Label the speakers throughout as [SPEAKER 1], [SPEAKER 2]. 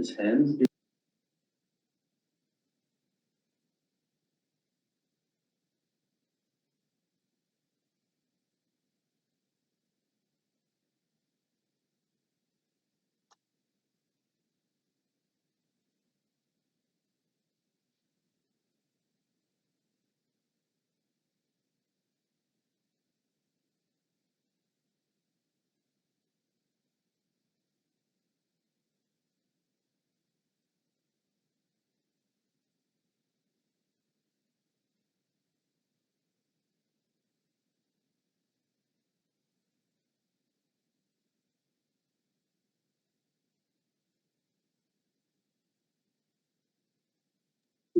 [SPEAKER 1] his hands.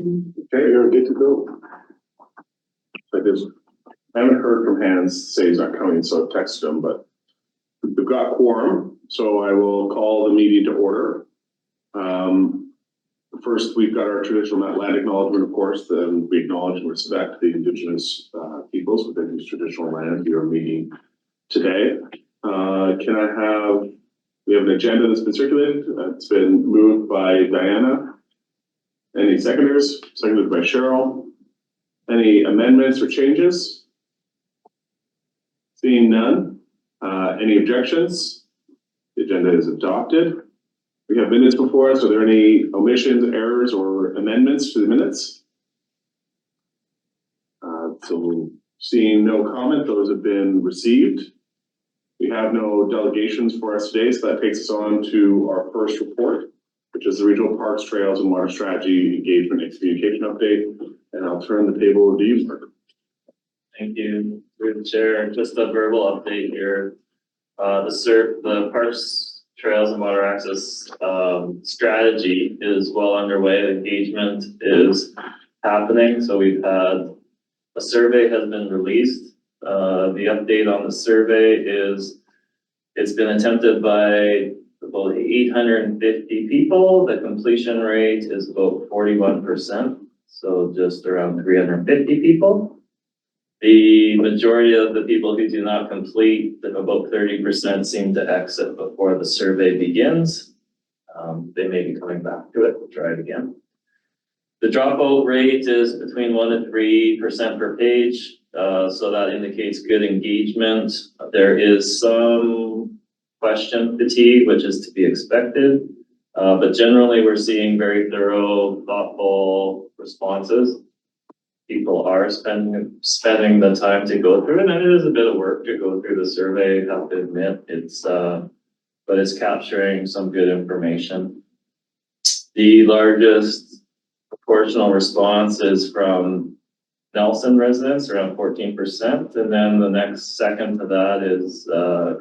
[SPEAKER 2] Okay, you're good to go. I haven't heard from Hans say he's not coming, so I've texted him, but we've got quorum, so I will call the meeting to order. First, we've got our traditional land acknowledgement, of course, then we acknowledge and respect the Indigenous peoples within these traditional lands we are meeting today. We have an agenda that's been circulated. It's been moved by Diana. Any seconders? Seconded by Cheryl. Any amendments or changes? Seeing none. Any objections? The agenda is adopted. We have minutes before us. Are there any omissions, errors, or amendments to the minutes? So seeing no comment, those have been received. We have no delegations for us today, so that takes us on to our first report, which is the Regional Parks, Trails, and Water Strategy Engagement and Communication Update. And I'll turn the table over to you, Mark.
[SPEAKER 3] Thank you, through the chair. Just a verbal update here. The Parks, Trails, and Water Access strategy is well underway. Engagement is happening. So we've had a survey has been released. The update on the survey is it's been attempted by about 850 people. The completion rate is about 41%. So just around 350 people. The majority of the people who do not complete, about 30%, seem to exit before the survey begins. They may be coming back to it. We'll try it again. The dropout rate is between 1% and 3% per page. So that indicates good engagement. There is some question fatigue, which is to be expected. But generally, we're seeing very thorough, thoughtful responses. People are spending the time to go through it, and it is a bit of work to go through the survey, I have to admit. But it's capturing some good information. The largest proportional response is from Nelson residents, around 14%, and then the next second to that is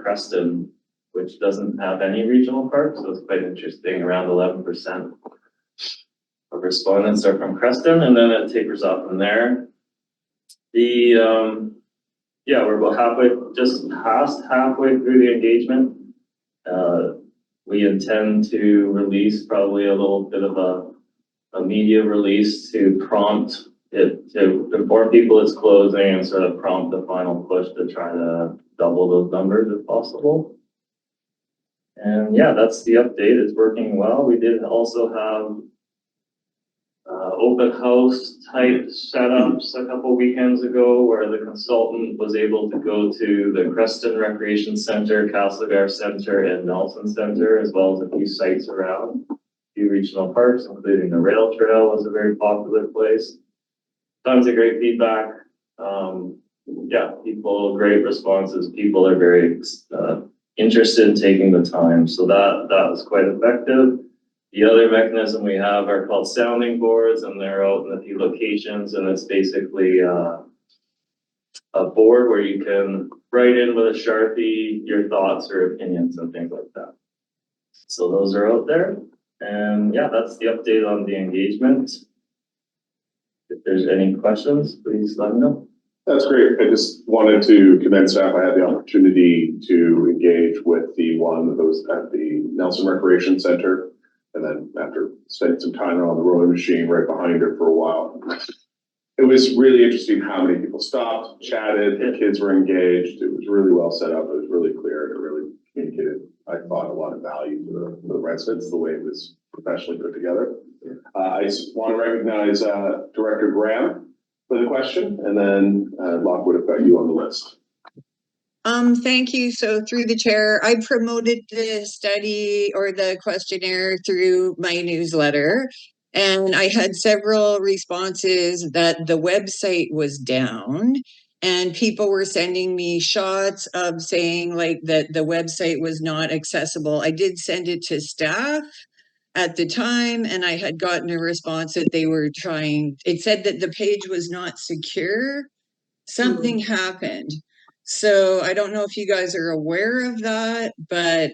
[SPEAKER 3] Creston, which doesn't have any regional parks, so it's quite interesting, around 11% of respondents are from Creston, and then it tapers off from there. We're about just past halfway through the engagement. We intend to release probably a little bit of a media release to prompt it, to inform people it's closing and sort of prompt the final push to try to double those numbers if possible. And yeah, that's the update. It's working well. We did also have open house type setups a couple weekends ago where the consultant was able to go to the Creston Recreation Center, Castlegar Center, and Nelson Center, as well as a few sites around. A few regional parks, including the rail trail, was a very popular place. Tons of great feedback. Great responses. People are very interested in taking the time, so that was quite effective. The other mechanism we have are called sounding boards, and they're out in a few locations, and it's basically a board where you can write in with a Sharpie your thoughts or opinions and things like that. So those are out there, and yeah, that's the update on the engagement. If there's any questions, please let me know.
[SPEAKER 2] That's great. I just wanted to commend staff. I had the opportunity to engage with the one that was at the Nelson Recreation Center. And then after spending some time on the rowing machine right behind her for a while, it was really interesting how many people stopped, chatted, the kids were engaged. It was really well set up. It was really clear, and it really communicated, I thought, a lot of value to the residents, the way it was professionally put together. I want to recognize Director Graham for the question, and then Lockwood, I've got you on the list.
[SPEAKER 1] Thank you. So through the chair, I promoted the study or the questionnaire through my newsletter, and I had several responses that the website was down, and people were sending me shots of saying like that the website was not accessible. I did send it to staff at the time, and I had gotten a response that they were trying, it said that the page was not secure. Something happened. So I don't know if you guys are aware of that, but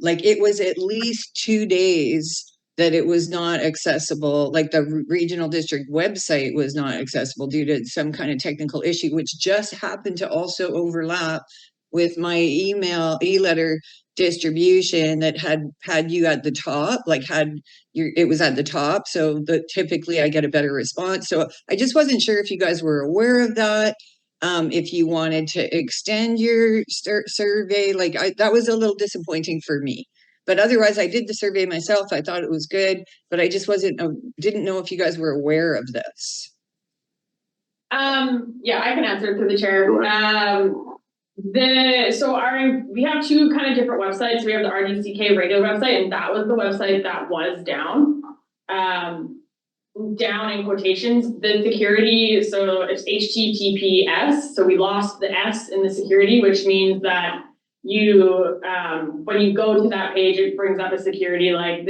[SPEAKER 1] like it was at least 2 days that it was not accessible. Like the regional district website was not accessible due to some kind of technical issue, which just happened to also overlap with my e-letter distribution that had you at the top, like it was at the top. So typically I get a better response. So I just wasn't sure if you guys were aware of that. If you wanted to extend your survey, like that was a little disappointing for me. But otherwise, I did the survey myself. I thought it was good, but I just didn't know if you guys were aware of this.
[SPEAKER 4] Yeah, I can answer through the chair. We have two kind of different websites. We have the RDCK regular website, and that was the website that was down. Down in quotations, the security, so it's HTTPS, so we lost the S in the security, which means that you, when you go to that page, it brings up a security, like,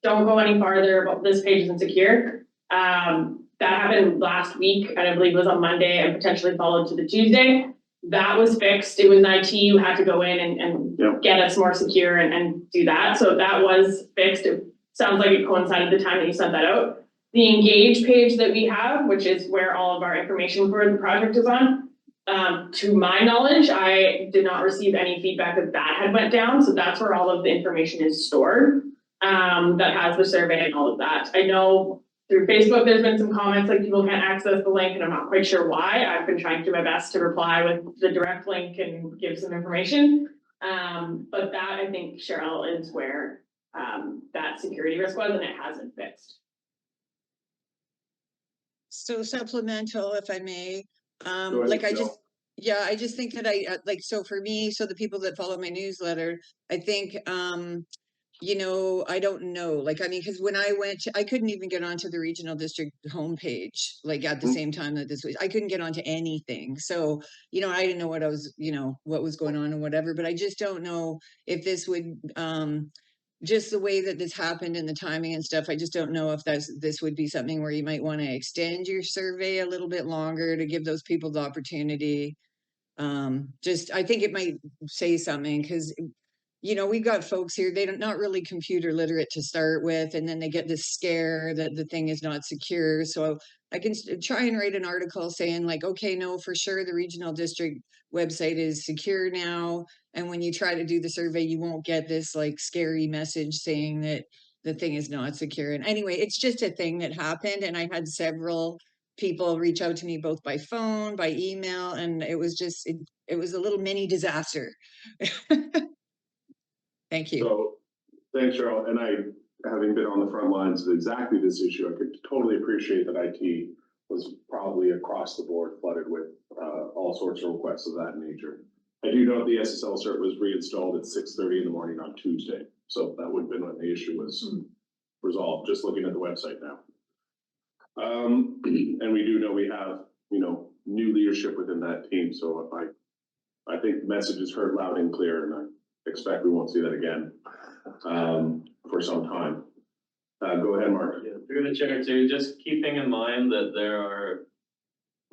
[SPEAKER 4] don't go any farther, but this page isn't secure. That happened last week, and I believe it was on Monday, and potentially followed to the Tuesday. That was fixed. It was an IT, you had to go in and get us more secure and do that. So that was fixed. It sounds like it coincided the time that you sent that out. The engage page that we have, which is where all of our information for the project is on, to my knowledge, I did not receive any feedback that had went down. So that's where all of the information is stored, that has the survey and all of that. I know through Facebook, there's been some comments like people can't access the link, and I'm not quite sure why. I've been trying to do my best to reply with the direct link and give some information. But that, I think, Cheryl, is where that security risk was, and it hasn't fixed.
[SPEAKER 1] So supplemental, if I may,
[SPEAKER 2] Ahead,
[SPEAKER 1] I just think that so for me, so the people that follow my newsletter, I think, I don't know, like, I mean, because when I couldn't even get onto the regional district homepage, like at the same time that this was, I couldn't get onto anything. So, I didn't know what was going on and whatever, but I just don't know if this would, just the way that this happened and the timing and stuff, I just don't know if this would be something where you might want to extend your survey a little bit longer to give those people the opportunity. I think it might say something because, we've got folks here, they're not really computer literate to start with, and then they get this scare that the thing is not secure. So I can try and write an article saying like, okay, no, for sure the regional district website is secure now. And when you try to do the survey, you won't get this like scary message saying that the thing is not secure. And anyway, it's just a thing that happened. And I had several people reach out to me both by phone, by email, and it was just, it was a little mini disaster. Thank you.
[SPEAKER 2] So, thanks, Cheryl. And having been on the front lines of exactly this issue, I could totally appreciate that IT was probably across the board flooded with all sorts of requests of that nature. I do know the SSL cert was reinstalled at 6:30 in the morning on Tuesday. So that would have been when the issue was resolved, just looking at the website now. And we do know we have, new leadership within that team. So I think the message is heard loud and clear, and I expect we won't see that again for some time. Go ahead, Mark.
[SPEAKER 3] Yeah, through the chair too, just keeping in mind that there are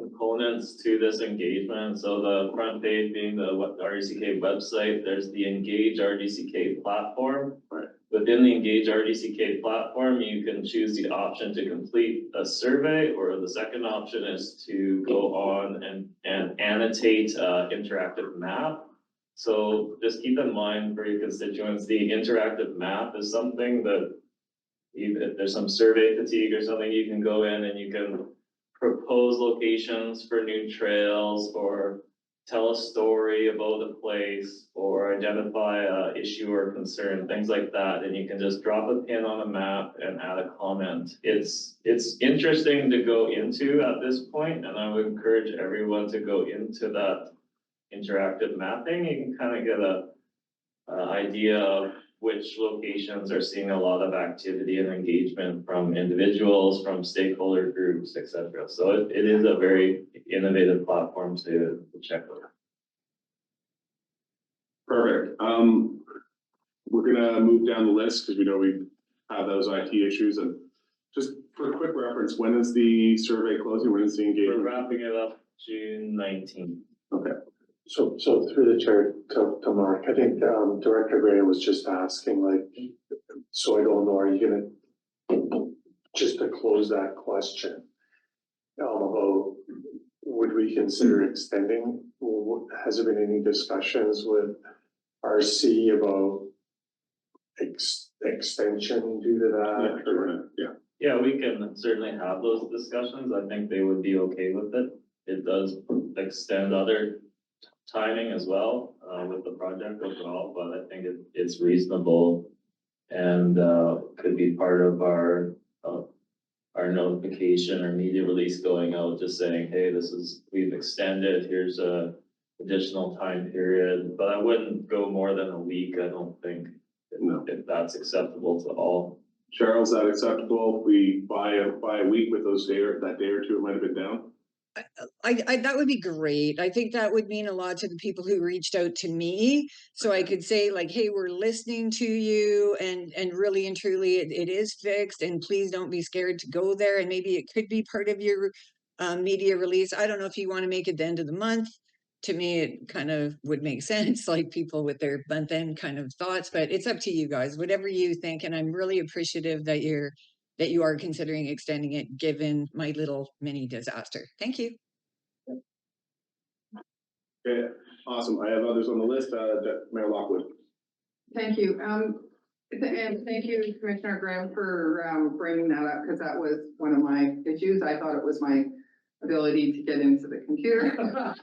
[SPEAKER 3] components to this engagement. So the front page being the RDCK website, there's the Engage RDCK platform.
[SPEAKER 2] Right.
[SPEAKER 3] Within the Engage RDCK platform, you can choose the option to complete a survey, or the second option is to go on and annotate interactive map. So just keep in mind for your constituents, the interactive map is something that if there's some survey fatigue or something, you can go in and you can propose locations for new trails or tell a story about the place or identify a issue or concern, things like that, and you can just drop a pin on a map and add a comment. It's interesting to go into at this point, and I would encourage everyone to go into that interactive mapping. You can kind of get a idea of which locations are seeing a lot of activity and engagement from individuals, from stakeholder groups, etc. So it is a very innovative platform to check out.
[SPEAKER 2] Perfect. We're gonna move down the list because we know we have those IT issues, and just for a quick reference, when is the survey closing? When is the
[SPEAKER 3] We're
[SPEAKER 2] engagement?
[SPEAKER 3] wrapping it up June 19th.
[SPEAKER 2] Okay.
[SPEAKER 5] So through the chair to Mark, I think Director Gray was just asking, like, so I don't know, are you gonna, just to close that question, about would we consider extending? Has there been any discussions with RC about extension due to that? Or?
[SPEAKER 3] Yeah, we can certainly have those discussions. I think they would be okay with it. It does extend other timing as well, with the project overall, but I think it's reasonable and, could be part of our notification or media release going out, just saying, hey, we've extended, here's a additional time period, but I wouldn't go more than a week, I don't think, if that's acceptable to all.
[SPEAKER 2] Cheryl, is that acceptable? If we buy a week with that day or two, it might have been down?
[SPEAKER 1] I that would be great. I think that would mean a lot to the people who reached out to me. So I could say like, hey, we're listening to you, and really and truly it is fixed, and please don't be scared to go there. And maybe it could be part of your media release. I don't know if you want to make it the end of the month. To me, it kind of would make sense, like people with their month end kind of thoughts, but it's up to you guys, whatever you think. And I'm really appreciative that you are considering extending it, given my little mini disaster. Thank you.
[SPEAKER 2] Okay, awesome. I have others on the list. Mayor Lockwood.
[SPEAKER 6] Thank you. And thank you, Commissioner Graham, for bringing that up, because that was one of my issues. I thought it was my ability to get into the computer.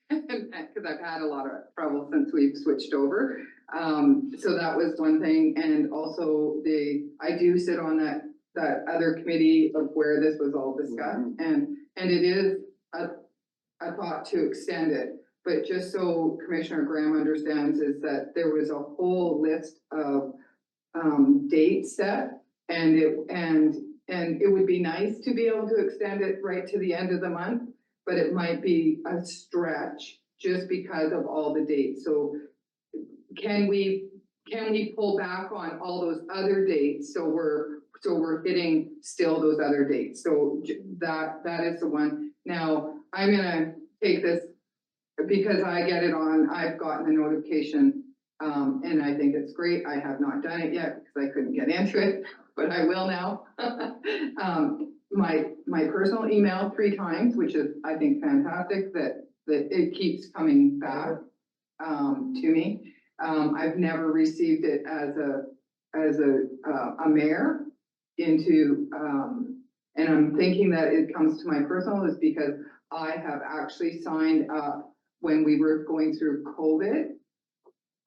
[SPEAKER 6] Because I've had a lot of trouble since we've switched over. So that was one thing. And also I do sit on that other committee of where this was all discussed. And it is a thought to extend it. But just so Commissioner Graham understands, is that there was a whole list of dates set, and it would be nice to be able to extend it right to the end of the month, but it might be a stretch just because of all the dates. So can we pull back on all those other dates so we're hitting still those other dates? So that is the one. Now I'm gonna take this because I've gotten a notification, and I think it's great. I have not done it yet because I couldn't get into it, but I will now. My personal email 3 times, which is, I think, fantastic that it keeps coming back to me. I've never received it as a mayor into, and I'm thinking that it comes to my personal is because I have actually signed up when we were going through COVID.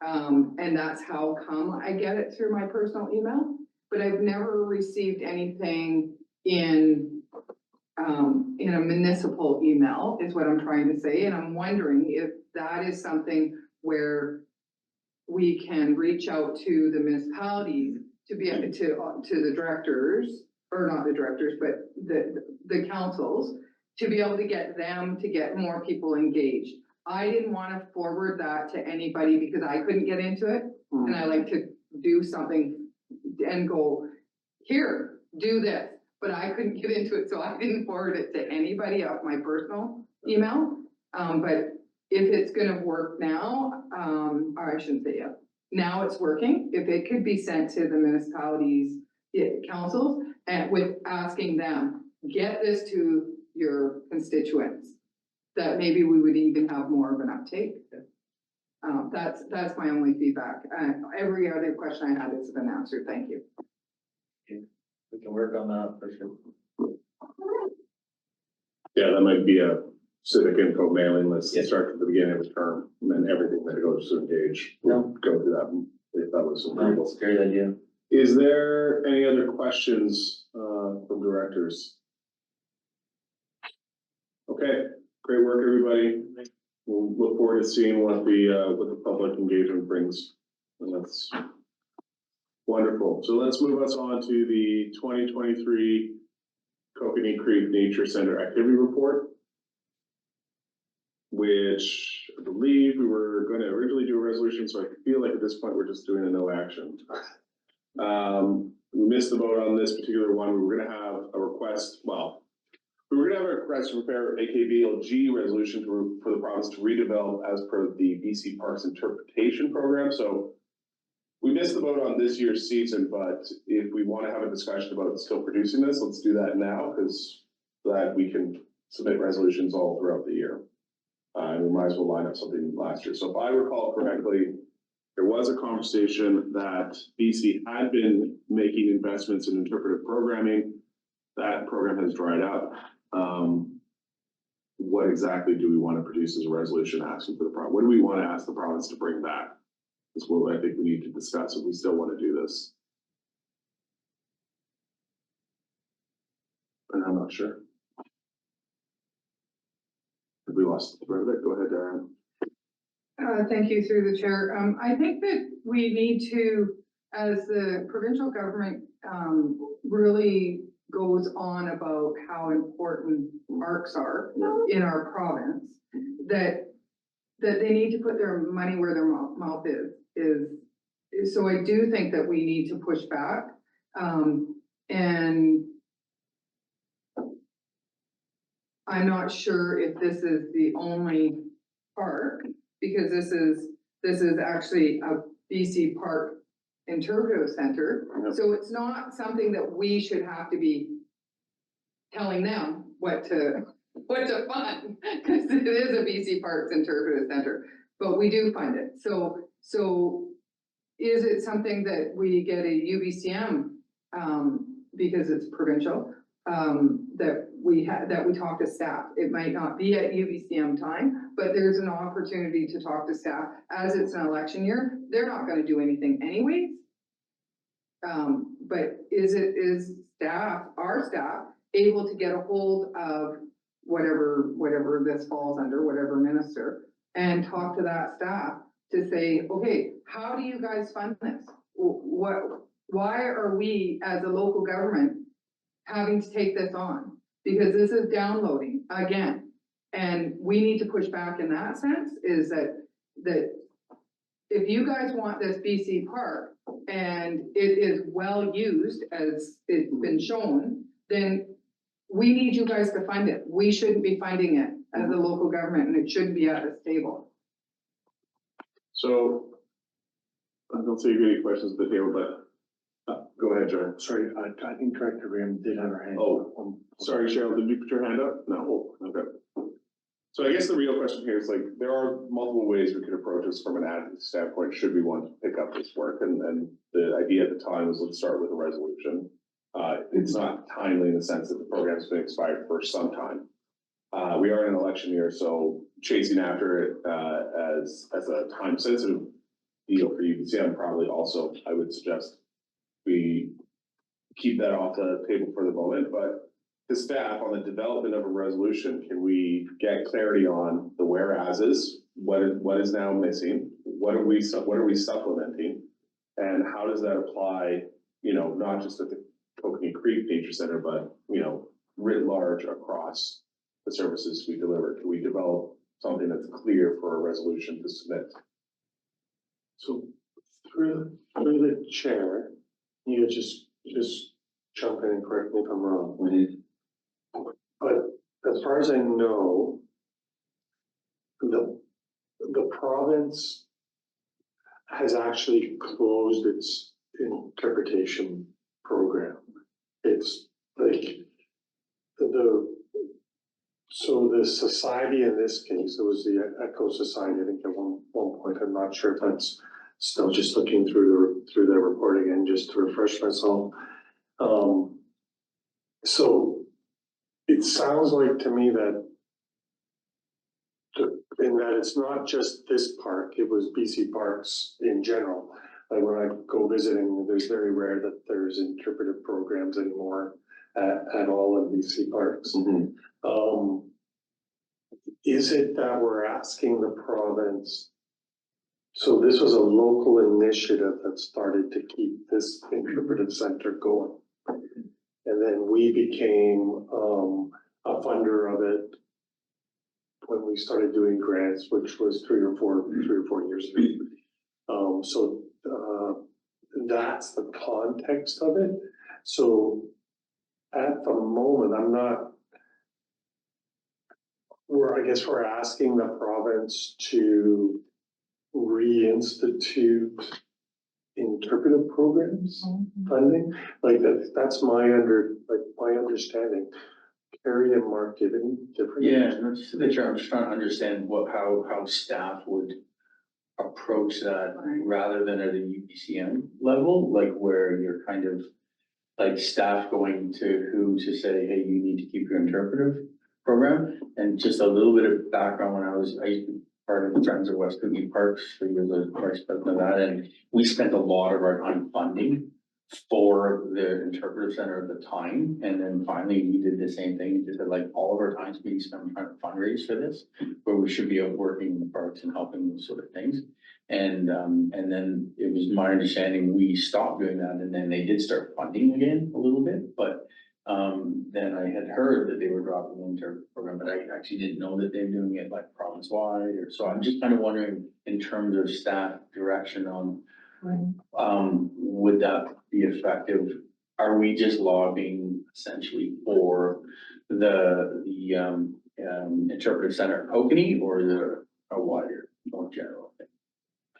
[SPEAKER 6] And that's how come I get it through my personal email, but I've never received anything in a municipal email is what I'm trying to say. And I'm wondering if that is something where we can reach out to the municipalities to be to the directors, or not the directors, but the councils, to be able to get them to get more people engaged. I didn't want to forward that to anybody because I couldn't get into it. And I like to do something and go, here, do this. But I couldn't get into it, so I didn't forward it to anybody off my personal email. But if it's gonna work now, or I shouldn't say yet, now it's working. If it could be sent to the municipalities, councils, and with asking them, get this to your constituents, that maybe we would even have more of an uptake. That's my only feedback. Every other question I had has been answered. Thank you.
[SPEAKER 3] We can work on that for sure.
[SPEAKER 2] Yeah, that might be a civic info mailing list
[SPEAKER 3] Yeah.
[SPEAKER 2] that starts at the beginning of the term, and then everything that goes to engage, we'll go through that, if that was agreeable.
[SPEAKER 3] That's a great idea.
[SPEAKER 2] Is there any other questions, from directors? Okay, great work, everybody. We'll look forward to seeing what the public engagement brings. And that's wonderful. So let's move us on to the 2023 Kokanee Creek Nature Center Activity Report, which I believe we were going to originally do a resolution, so I feel like at this point we're just doing a no action. We missed the vote on this particular one. We were going to have a request, well, we were going to have a request to prepare a KBLG resolution for the province to redevelop as per the BC Parks Interpretation Program. So we missed the vote on this year's season, but if we want to have a discussion about still producing this, let's do that now, because that we can submit resolutions all throughout the year. And we might as well line up something last year. So if I recall correctly, there was a conversation that BC had been making investments in interpretive programming. That program has dried up. What exactly do we want to produce as a resolution asking for the province? What do we want to ask the province to bring back? Is what I think we need to discuss if we still want to do this. And I'm not sure. Have we lost the thread of it? Go ahead, Darren.
[SPEAKER 6] Thank you through the chair. I think that we need to, as the provincial government, really goes on about how important parks are in our province, that they need to put their money where their mouth is. So I do think that we need to push back. And I'm not sure if this is the only park, because this is actually a BC Park Interpretive Center.
[SPEAKER 2] Yep.
[SPEAKER 6] So it's not something that we should have to be telling them what to fund, because it is a BC Parks Interpretive Center, but we do fund it. So is it something that we get a UBCM, because it's provincial, that we talk to staff? It might not be at UBCM time, but there's an opportunity to talk to staff as it's an election year. They're not going to do anything anyways. But is our staff able to get a hold of whatever this falls under, whatever minister, and talk to that staff to say, okay, how do you guys fund this? Why are we as a local government having to take this on? Because this is downloading again. And we need to push back in that sense, is that if you guys want this BC park and it is well used as it's been shown, then we need you guys to fund it. We shouldn't be funding it as a local government, and it shouldn't be at this table.
[SPEAKER 2] So I don't see any questions at the table, but go ahead, John.
[SPEAKER 5] Sorry, I think Director Graham did have her hand.
[SPEAKER 2] Oh, sorry, Cheryl, did you put your hand up? No, okay. So I guess the real question here is, like, there are multiple ways we could approach this from an advocacy standpoint, should we want to pick up this work. And the idea at the time was, let's start with a resolution. It's not timely in the sense that the program's been expired for some time. We are in an election year, so chasing after it as a time sensitive deal for UBCM probably also, I would suggest we keep that off the table for the moment. But the staff, on the development of a resolution, can we get clarity on the whereases? What is now missing? What are we supplementing? And how does that apply, not just at the Kokanee Creek Nature Center, but, writ large across the services we deliver? Can we develop something that's clear for a resolution to submit?
[SPEAKER 5] So through the chair, you just jump in and correct me if I'm wrong. But as far as I know, the province has actually closed its interpretation program. It's like so the society in this case, it was the Echo Society, I think at one point. I'm not sure if that's still, just looking through their report again, just to refresh myself. So it sounds like to me that in that it's not just this park, it was BC parks in general. Like when I go visiting, there's very rare that there's interpretive programs anymore at all in BC parks. Is it that we're asking the province? So this was a local initiative that started to keep this interpretive center going. And then we became a funder of it when we started doing grants, which was three or four years ago. That's the context of it. So at the moment, I guess we're asking the province to reinstitute interpretive programs funding. Like that's my understanding. Carrie and Mark, given different.
[SPEAKER 7] Yeah, no, just to the chair, I'm just trying to understand how staff would approach that rather than at a UBCM level, like where you're kind of like staff going to who to say, hey, you need to keep your interpretive program. And just a little bit of background, when I used to be part of the Friends of West Kootenai Parks, so you were the vice president of that, and we spent a lot of our time funding for the interpretive center at the time. And then finally we did the same thing, just that like all of our time's being spent trying to fundraise for this, where we should be out working in the parks and helping those sort of things. And then it was my understanding we stopped doing that, and then they did start funding again a little bit, but then I had heard that they were dropping the interpretive program, but I actually didn't know that they're doing it like province-wide, or so I'm just kind of wondering in terms of staff direction on would that be effective? Are we just lobbying essentially for the interpretive center at Okanee, or is there a wider, more general thing?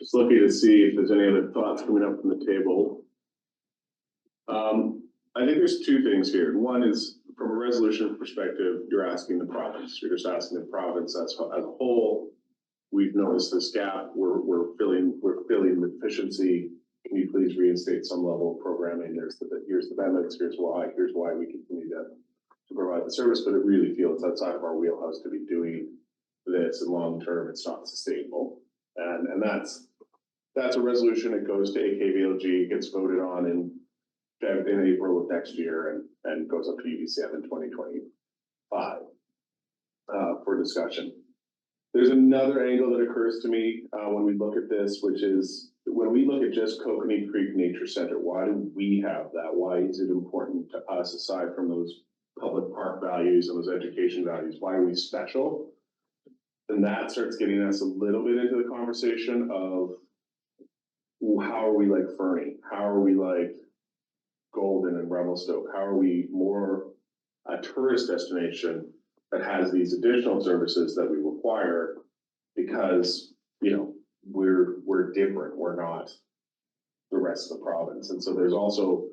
[SPEAKER 2] Just looking to see if there's any other thoughts coming up from the table. I think there's two things here. One is from a resolution perspective, you're asking the province. You're just asking the province as a whole. We've noticed this gap. We're filling the deficiency. Can you please reinstate some level of programming? Here's the benefits. Here's why we continue to provide the service. But it really feels outside of our wheelhouse to be doing this, and long term, it's not sustainable. And that's a resolution. It goes to AKVLG, gets voted on in April of next year, and goes up to UBCM in 2025 for discussion. There's another angle that occurs to me when we look at this, which is when we look at just Kokanee Creek Nature Center, why do we have that? Why is it important to us, aside from those public park values and those education values? Why are we special? And that starts getting us a little bit into the conversation of how are we like Fernie? How are we like Golden and Revelstoke? How are we more a tourist destination that has these additional services that we require because, you know, we're different. We're not the rest of the province. And so there's also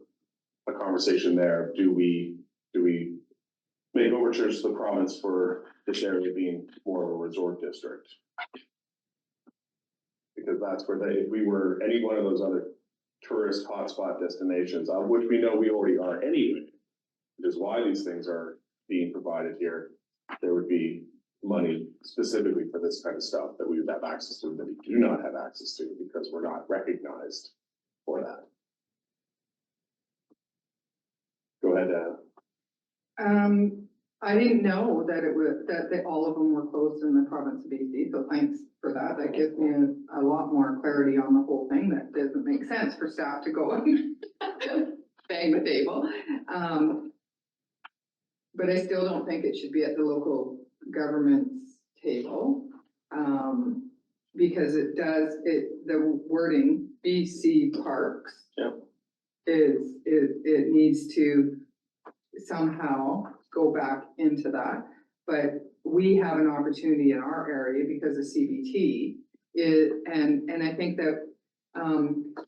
[SPEAKER 2] a conversation there. Do we make overtures to the province for this area being more of a resort district? Because that's where if we were any one of those other tourist hotspot destinations, of which we know we already are anyway, which is why these things are being provided here, there would be money specifically for this kind of stuff that we would have access to that we do not have access to because we're not recognized for that. Go ahead, Anna.
[SPEAKER 6] I didn't know that all of them were closed in the province of BC, so thanks for that. That gives me a lot more clarity on the whole thing. That doesn't make sense for staff to go and bang the table. But I still don't think it should be at the local government's table, because the wording BC Parks it needs to somehow go back into that. But we have an opportunity in our area because of CBT and I think that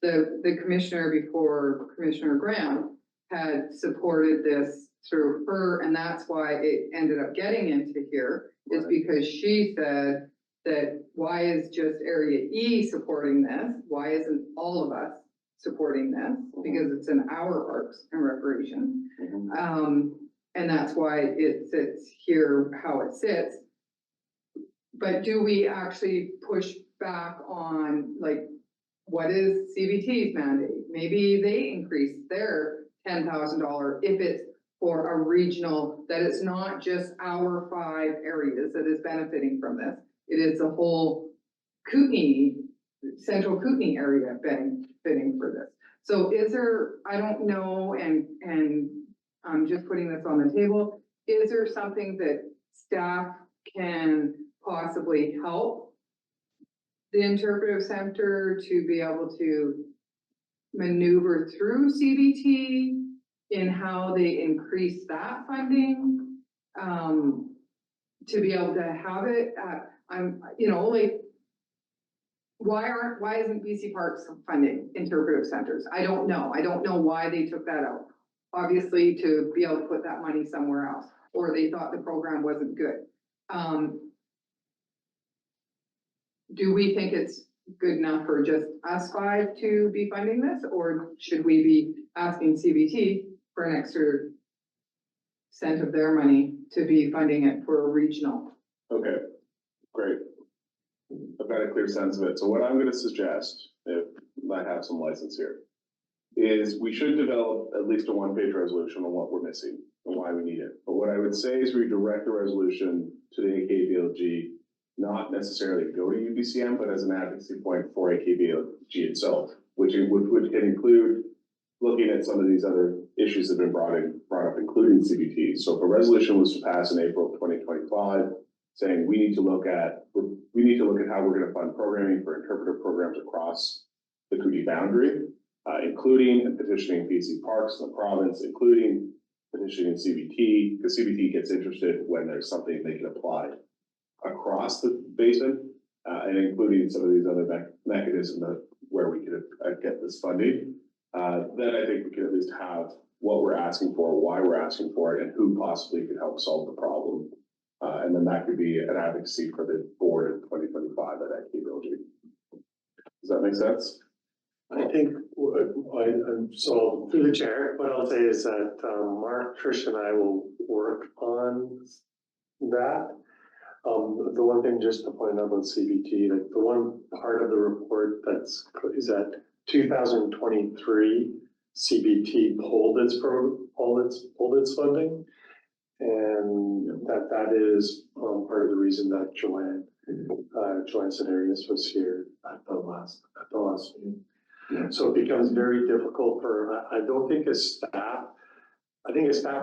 [SPEAKER 6] the commissioner before Commissioner Graham had supported this through her, and that's why it ended up getting into here, is because she said that why is just Area E supporting this? Why isn't all of us supporting this? Because it's in our parks and recreation. And that's why it sits here how it sits. but do we actually push back on, like, what is CBT's mandate? Maybe they increase their $10,000 if it's for a regional, that it's not just our 5 areas that is benefiting from this. It is the whole Kootenai, central Kootenai area benefiting for this. So is there, I don't know, and I'm just putting this on the table, is there something that staff can possibly help the interpretive center to be able to maneuver through CBT in how they increase that funding? To be able to have it, like, why isn't BC Parks funding interpretive centers? I don't know. I don't know why they took that out. Obviously, to be able to put that money somewhere else, or they thought the program wasn't good. Do we think it's good enough for just us 5 to be funding this, or should we be asking CBT for an extra cent of their money to be funding it for a regional?
[SPEAKER 2] Okay, great. I've got a clear sense of it. So what I'm gonna suggest, if I have some license here, is we should develop at least a 1-page resolution on what we're missing and why we need it. But what I would say is redirect the resolution to the AKBLG, not necessarily go to UBCM, but as an advocacy point for AKBLG itself, which can include looking at some of these other issues that have been brought up, including CBT. So if a resolution was to pass in April of 2025, saying we need to look at how we're going to fund programming for interpretive programs across the Kootenai boundary, including and petitioning BC Parks in the province, including petitioning CBT, because CBT gets interested when there's something they can apply across the basin, and including some of these other mechanisms where we could get this funding. Then I think we could at least have what we're asking for, why we're asking for it, and who possibly could help solve the problem. And then that could be an advocacy for the board in 2025 at AKBLG. Does that make sense?
[SPEAKER 5] I think, so through the chair, what I'll say is that Mark, Trish, and I will work on that. The one thing just to point out about CBT, like the one part of the report is that 2023 CBT pulled its funding, and that is part of the reason that Joanne Scenarius was here at the last meeting. Yeah. So it becomes very difficult for, I don't think as staff,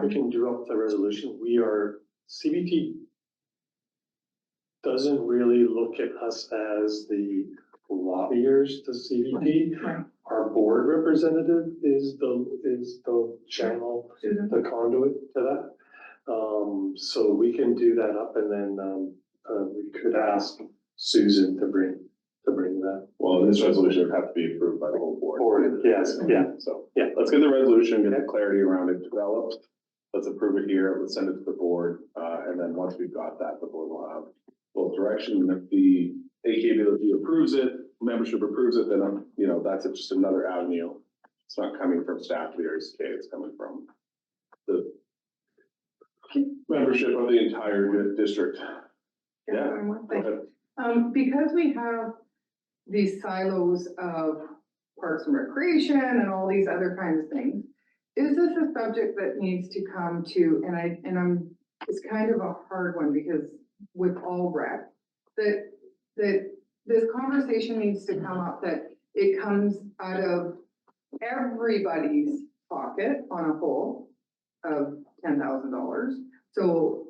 [SPEAKER 5] we can do up the resolution. CBT doesn't really look at us as the lobbyers to CBT.
[SPEAKER 6] Right.
[SPEAKER 5] Our board representative is the channel, the conduit to that. So we can do that up, and then we could ask Susan to bring that.
[SPEAKER 2] Well, this resolution would have to be approved by the whole board.
[SPEAKER 5] Yes, yeah.
[SPEAKER 2] So
[SPEAKER 5] yeah,
[SPEAKER 2] let's get the resolution, get the clarity around it developed. Let's approve it here. Let's send it to the board, and then once we've got that, the board will have both direction. And if the AKBLG approves it, membership approves it, then that's just another avenue. It's not coming from staff leaders, okay? It's coming from the membership of the entire district. Yeah, go ahead.
[SPEAKER 6] Because we have these silos of Parks and Recreation and all these other kinds of things, is this a subject that needs to come to, it's kind of a hard one, because with all rec, that this conversation needs to come up, that it comes out of everybody's pocket on a whole of $10,000. So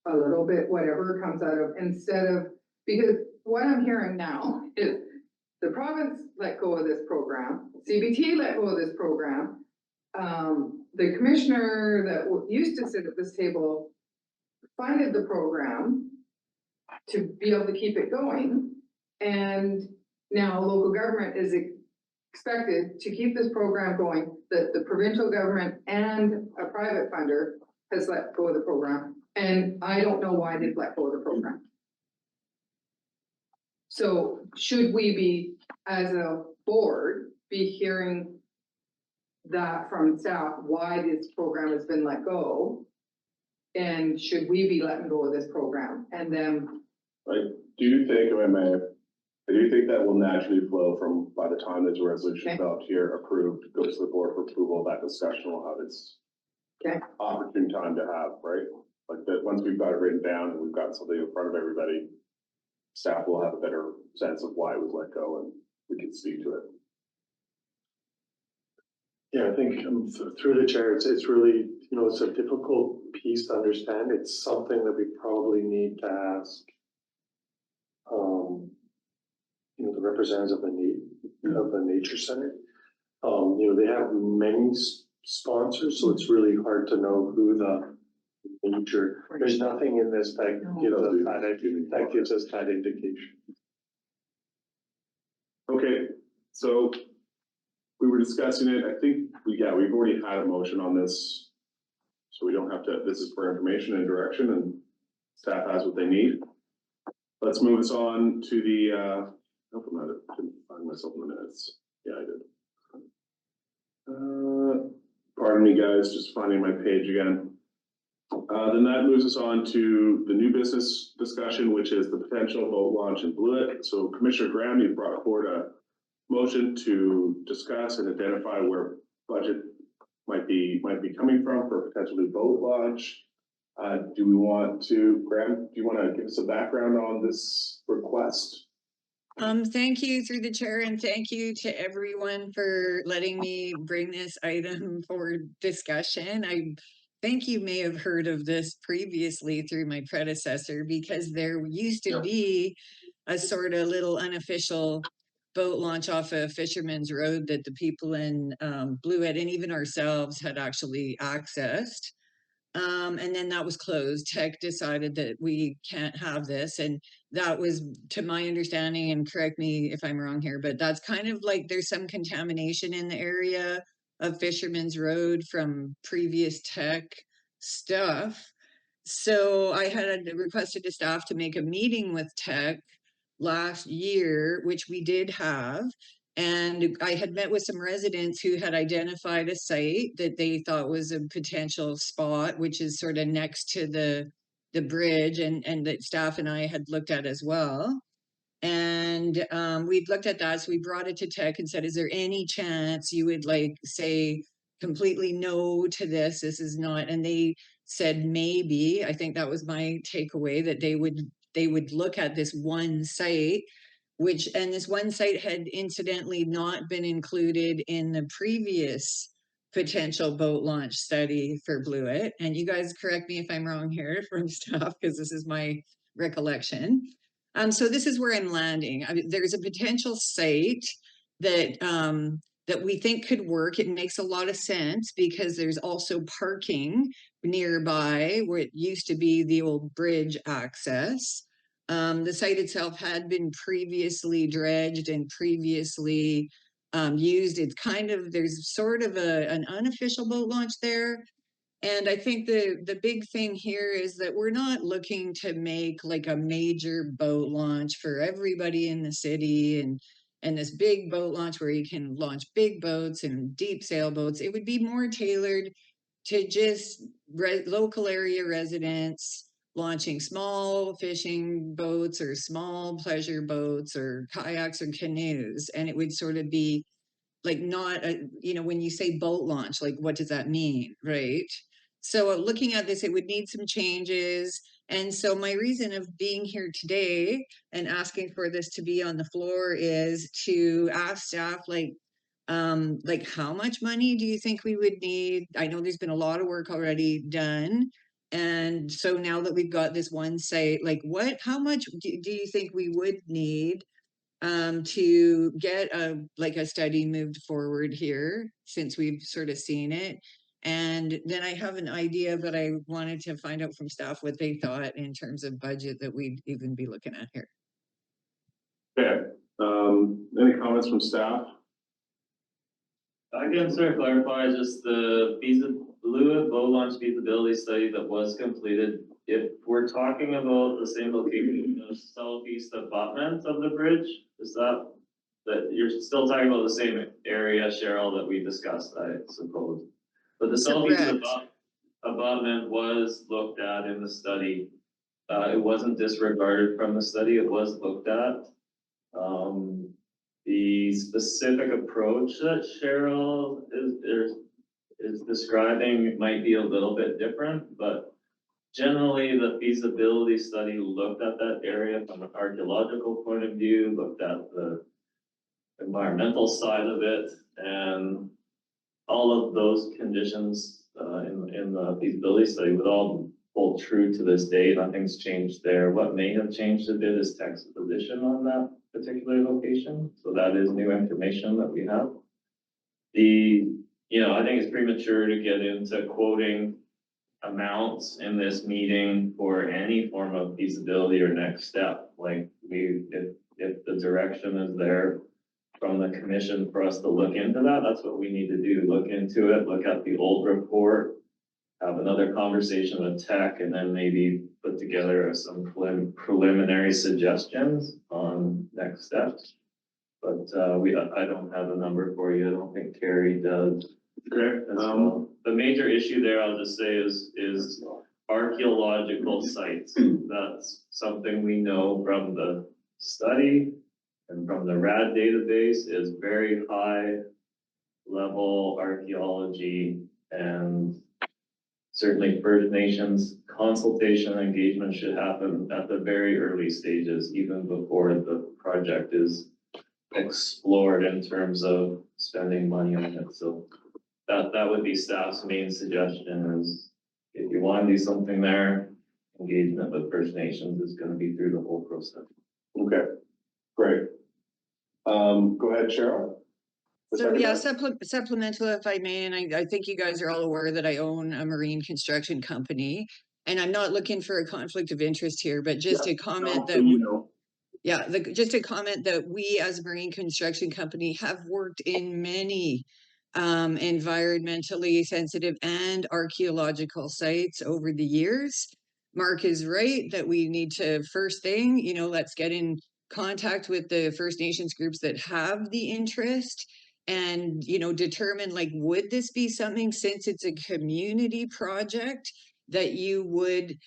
[SPEAKER 6] a little bit, whatever comes out of, instead of, because what I'm hearing now is the province let go of this program, CBT let go of this program. The commissioner that used to sit at this table funded the program to be able to keep it going. And now local government is expected to keep this program going. The provincial government and a private funder has let go of the program. And I don't know why they've let go of the program. So should we be, as a board, be hearing that from staff, why this program has been let go? And should we be letting go of this program? And then
[SPEAKER 2] I do think, if I may, I do think that will naturally flow from, by the time there's a resolution
[SPEAKER 6] Okay.
[SPEAKER 2] developed here, approved, goes to the board for approval, that discussion will have its
[SPEAKER 6] Okay.
[SPEAKER 2] opportune time to have, right? Like that, once we've got it written down and we've got something in front of everybody, staff will have a better sense of why it was let go and we can speak to it.
[SPEAKER 5] Yeah, I think through the chair, it's really, it's a difficult piece to understand. It's something that we probably need to ask, the representatives of the nature center. They have many sponsors, so it's really hard to know who the nature, there's nothing in this that gives us that indication.
[SPEAKER 2] Okay, so we were discussing it. I think we've already had a motion on this. So we don't have to, this is for information and direction and staff has what they need. Let's move us on to the, I couldn't find myself in the minutes. Yeah, I did. Pardon me guys, just finding my page again. Then that moves us on to the new business discussion, which is the potential boat launch in Blewett. So Commissioner Graham, you brought forward a motion to discuss and identify where budget might be coming from for a potential new boat launch. Graham, do you want to give us a background on this request?
[SPEAKER 1] Thank you through the chair, and thank you to everyone for letting me bring this item for discussion. I think you may have heard of this previously through my predecessor, because there used to be a sort of little unofficial boat launch off of Fisherman's Road that the people in Blewett and even ourselves had actually accessed. And then that was closed. Tech decided that we can't have this. And that was, to my understanding, and correct me if I'm wrong here, but that's kind of like there's some contamination in the area of Fisherman's Road from previous tech stuff. So I had requested to staff to make a meeting with tech last year, which we did have. And I had met with some residents who had identified a site that they thought was a potential spot, which is sort of next to the bridge, and that staff and I had looked at as well. And we'd looked at that, so we brought it to tech and said, is there any chance you would say completely no to this? This is not, and they said maybe. I think that was my takeaway, that they would look at this one site, and this one site had incidentally not been included in the previous potential boat launch study for Blewett. And you guys correct me if I'm wrong here from staff, because this is my recollection. So this is where I'm landing. There's a potential site that that we think could work. It makes a lot of sense because there's also parking nearby where it used to be the old bridge access. The site itself had been previously dredged and previously used. It's kind of, there's sort of an unofficial boat launch there. And I think the big thing here is that we're not looking to make like a major boat launch for everybody in the city and this big boat launch where you can launch big boats and deep sailboats. It would be more tailored to just local area residents launching small fishing boats or small pleasure boats or kayaks or canoes. And it would sort of be like not a, when you say boat launch, like what does that mean, right? So looking at this, it would need some changes. And so my reason of being here today and asking for this to be on the floor is to ask staff, like how much money do you think we would need? I know there's been a lot of work already done. And so now that we've got this one site, like how much do you think we would need to get a study moved forward here, since we've sort of seen it? And then I have an idea, but I wanted to find out from staff what they thought in terms of budget that we'd even be looking at here.
[SPEAKER 2] Okay, any comments from staff?
[SPEAKER 3] I can sort of clarify just the Blewett boat launch feasibility study that was completed. If we're talking about the same location, the southeast abutment of the bridge, is that you're still talking about the same area, Cheryl, that we discussed, I suppose? But the southeast abutment was looked at in the study. It wasn't disregarded from the study, it was looked at. The specific approach that Cheryl is describing might be a little bit different, but generally the feasibility study looked at that area from an archaeological point of view, looked at the environmental side of it, and all of those conditions in the feasibility study would all hold true to this day. Nothing's changed there. What may have changed a bit is Tech's position on that particular location. So that is new information that we have. I think it's premature to get into quoting amounts in this meeting for any form of feasibility or next step. Like if the direction is there from the commission for us to look into that, that's what we need to do. Look into it, look at the old report, have another conversation with Tech, and then maybe put together some preliminary suggestions on next steps. But I don't have a number for you. I don't think Carrie does.
[SPEAKER 2] Okay.
[SPEAKER 3] As well. The major issue there, I'll just say, is archaeological sites. That's something we know from the study and from the RAD database is very high level archaeology, and certainly First Nations consultation and engagement should happen at the very early stages, even before the project is explored in terms of spending money on it. So that would be staff's main suggestion is if you want to do something there, engagement with First Nations is going to be through the whole process.
[SPEAKER 2] Okay, great. Go ahead, Cheryl.
[SPEAKER 1] So yeah, supplemental if I may, and I think you guys are all aware that I own a marine construction company, and I'm not looking for a conflict of interest here, but just a comment that just a comment that we as a marine construction company have worked in many environmentally sensitive and archaeological sites over the years. Mark is right that we need to first thing, let's get in contact with the First Nations groups that have the interest and, determine like, would this be something, since it's a community project, that you would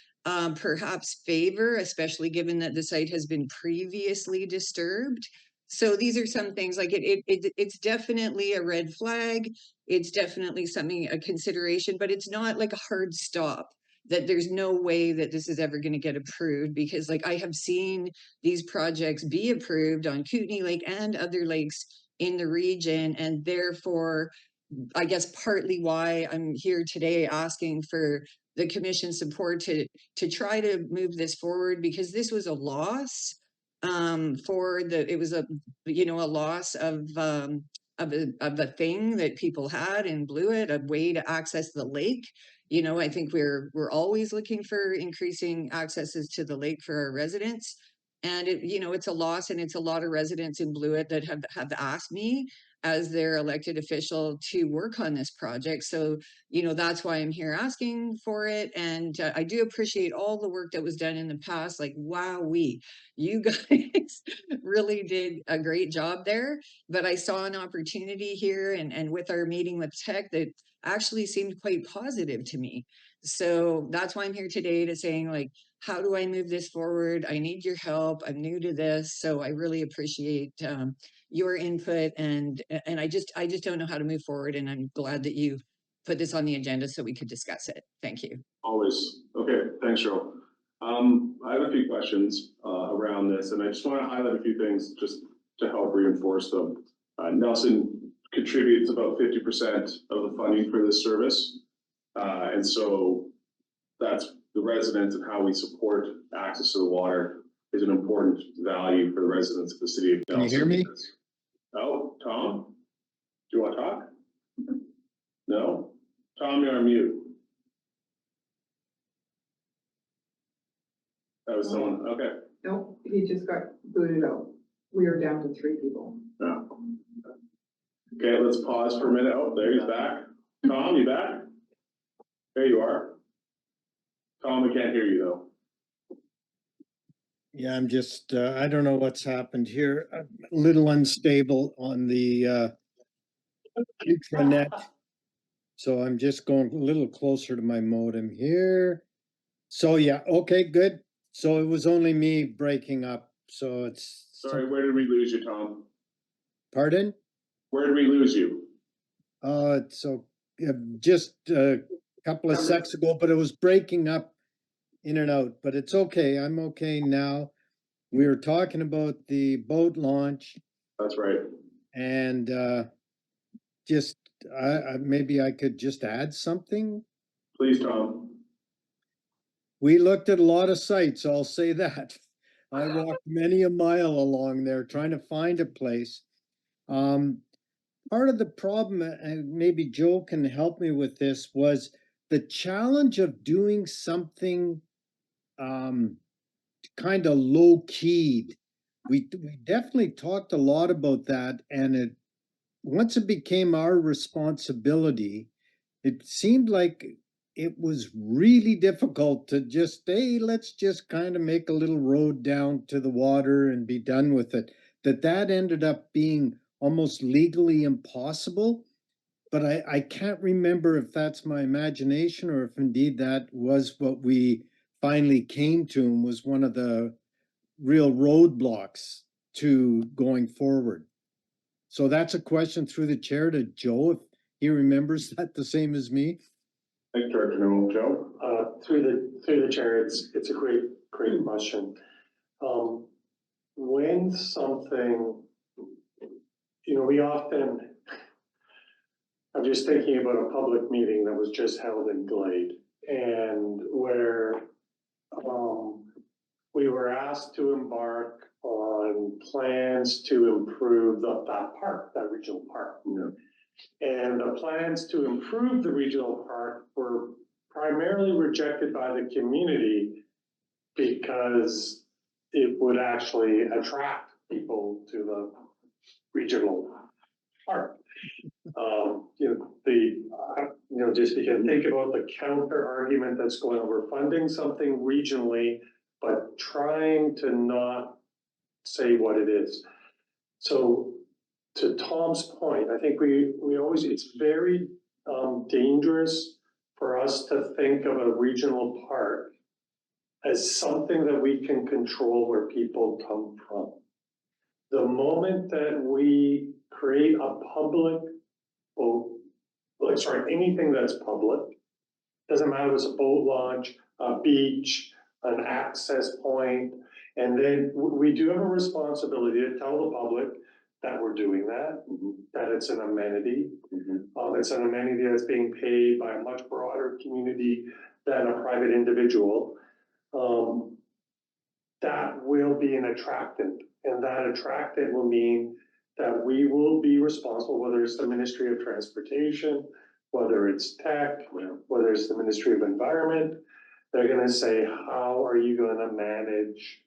[SPEAKER 1] perhaps favor, especially given that the site has been previously disturbed. So these are some things like it's definitely a red flag. It's definitely something, a consideration, but it's not like a hard stop that there's no way that this is ever going to get approved, because like I have seen these projects be approved on Kootenay Lake and other lakes in the region, and therefore I guess partly why I'm here today asking for the commission support to try to move this forward, because this was a loss it was a loss of a thing that people had in Blewett, a way to access the lake. I think we're always looking for increasing accesses to the lake for our residents. And it's a loss, and it's a lot of residents in Blewett that have asked me as their elected official to work on this project. So, that's why I'm here asking for it. And I do appreciate all the work that was done in the past. Like, wowee, you guys really did a great job there. But I saw an opportunity here, and with our meeting with Tech, that actually seemed quite positive to me. So that's why I'm here today to saying, like, how do I move this forward? I need your help. I'm new to this. So I really appreciate your input, and I just don't know how to move forward, and I'm glad that you put this on the agenda so we could discuss it. Thank you.
[SPEAKER 2] Always. Okay, thanks, Cheryl. I have a few questions around this, and I just want to highlight a few things just to help reinforce them. Nelson contributes about 50% of the funding for this service, and so that's the residents, and how we support access to the water is an important value for the residents of the city of Nelson.
[SPEAKER 8] Can you hear me?
[SPEAKER 2] Oh, Tom, do you want to talk? No? Tom, you're on mute. That was someone, okay.
[SPEAKER 6] Nope, he just got booted out. We are down to 3 people.
[SPEAKER 2] No. Okay, let's pause for a minute. Oh, there he's back. Tom, you back? There you are. Tom, we can't hear you though.
[SPEAKER 8] Yeah, I'm just, I don't know what's happened here. A little unstable on the intranet. So I'm just going a little closer to my modem here. So yeah, okay, good. So it was only me breaking up, so it's.
[SPEAKER 2] Sorry, where did we lose you, Tom?
[SPEAKER 8] Pardon?
[SPEAKER 2] Where did we lose you?
[SPEAKER 8] So just a couple of seconds ago, but it was breaking up in and out, but it's okay. I'm okay now. We were talking about the boat launch
[SPEAKER 2] That's right.
[SPEAKER 8] and just maybe I could just add something.
[SPEAKER 2] Please, Tom.
[SPEAKER 8] We looked at a lot of sites, I'll say that. I walked many a mile along there trying to find a place. Part of the problem, and maybe Joe can help me with this, was the challenge of doing something kind of low keyed. We definitely talked a lot about that, and once it became our responsibility, it seemed like it was really difficult to just, hey, let's just kind of make a little road down to the water and be done with it. That ended up being almost legally impossible. But I can't remember if that's my imagination or if indeed that was what we finally came to and was one of the real roadblocks to going forward. So that's a question through the chair to Joe, if he remembers that the same as me.
[SPEAKER 2] Thank you, Director Newell. Joe?
[SPEAKER 5] Through the chair, it's a great question. When something, we often, I'm just thinking about a public meeting that was just held in Glade and where we were asked to embark on plans to improve that park, that regional park.
[SPEAKER 2] Yeah.
[SPEAKER 5] And the plans to improve the regional park were primarily rejected by the community because it would actually attract people to the regional park. Just you can think about the counter argument that's going on. We're funding something regionally, but trying to not say what it is. So to Tom's point, I think we always, it's very dangerous for us to think of a regional park as something that we can control where people come from. The moment that we create a public, anything that's public, doesn't matter if it's a boat launch, a beach, an access point, and then we do have a responsibility to tell the public that we're doing that, that it's an amenity. It's an amenity that's being paid by a much broader community than a private individual. That will be an attractant, and that attractant will mean that we will be responsible, whether it's the Ministry of Transportation, whether it's tech, whether it's the Ministry of Environment. They're going to say, how are you going to manage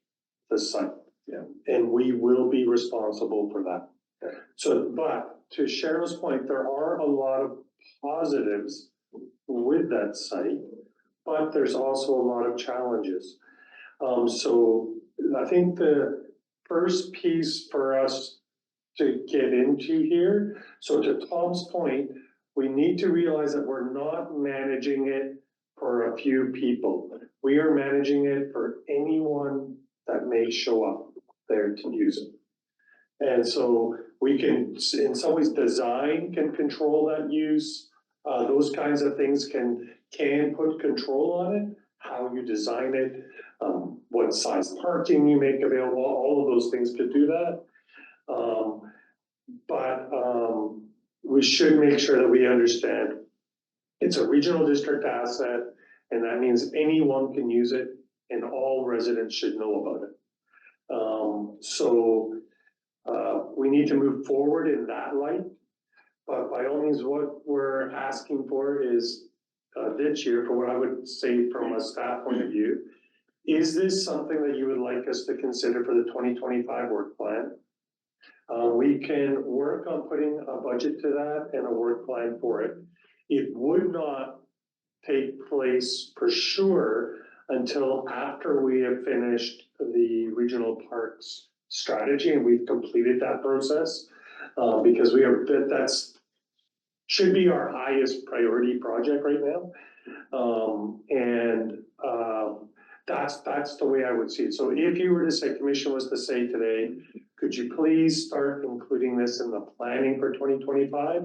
[SPEAKER 5] the site? Yeah. And we will be responsible for that. Yeah. So, but to Cheryl's point, there are a lot of positives with that site, but there's also a lot of challenges. So I think the first piece for us to get into here, so to Tom's point, we need to realize that we're not managing it for a few people. We are managing it for anyone that may show up there to use it. And so we can, in some ways, design can control that use. Those kinds of things can put control on it, how you design it, what size parking you make available, all of those things could do that. But we should make sure that we understand it's a regional district asset, and that means anyone can use it and all residents should know about it. We need to move forward in that light, but by all means, what we're asking for is this year, for what I would say from a staff point of view, is this something that you would like us to consider for the 2025 work plan? We can work on putting a budget to that and a work plan for it. It would not take place for sure until after we have finished the regional parks strategy and we've completed that process, because that's should be our highest priority project right now. That's the way I would see it. So if you were to say, commission was to say today, could you please start including this in the planning for 2025?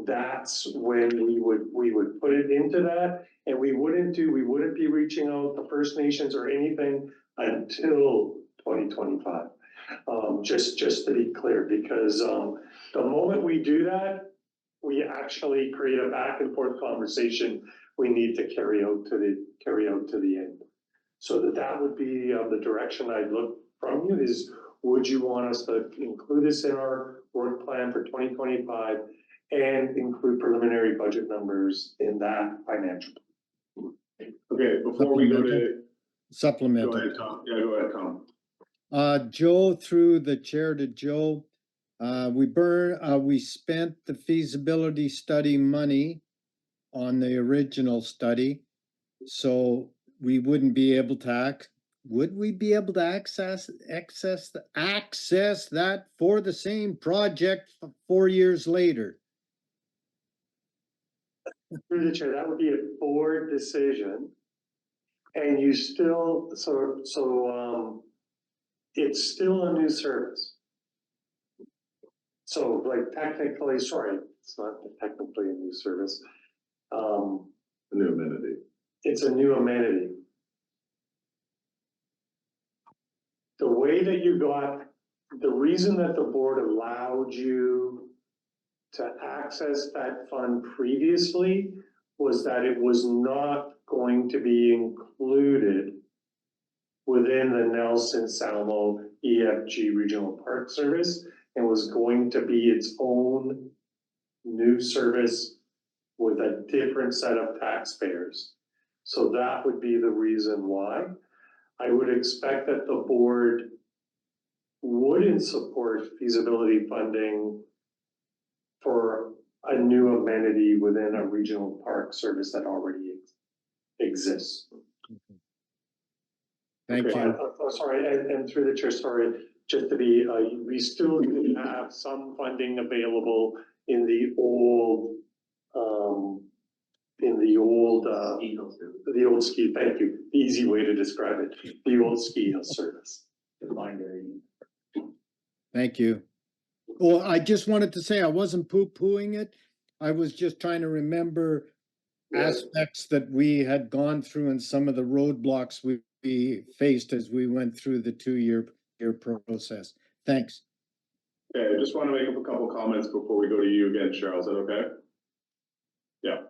[SPEAKER 5] That's when we would put it into that, and we wouldn't be reaching out to First Nations or anything until 2025. Just to be clear, because the moment we do that, we actually create a back and forth conversation we need to carry out to the end. So that would be the direction I'd look from you is, would you want us to include this in our work plan for 2025 and include preliminary budget numbers in that financial?
[SPEAKER 2] Okay, before we go to,
[SPEAKER 8] Supplemental.
[SPEAKER 2] go ahead, Tom. Yeah, go ahead, Tom.
[SPEAKER 8] Joe, through the chair to Joe, we spent the feasibility study money on the original study. So we wouldn't be able to would we be able to access that for the same project 4 years later?
[SPEAKER 5] Through the chair, that would be a board decision. And you still, it's still a new service. So like technically, sorry, it's not technically a new service.
[SPEAKER 2] A new amenity.
[SPEAKER 5] It's a new amenity. The way that you got, the reason that the board allowed you to access that fund previously was that it was not going to be included within the Nelson Salmo EFG Regional Park Service and was going to be its own new service with a different set of taxpayers. So that would be the reason why. I would expect that the board wouldn't support feasibility funding for a new amenity within a regional park service that already exists.
[SPEAKER 8] Thank
[SPEAKER 2] Okay.
[SPEAKER 8] you.
[SPEAKER 5] Sorry, and through the chair, sorry, just to be, we still have some funding available in the old, the old ski, thank you, the easy way to describe it, the old ski hill service.
[SPEAKER 8] Thank you. Well, I just wanted to say I wasn't poo-pooing it. I was just trying to remember aspects that we had gone through and some of the roadblocks we faced as we went through the 2-year process. Thanks.
[SPEAKER 2] Okay, I just want to make up a couple comments before we go to you again, Cheryl. Is that okay? Yeah.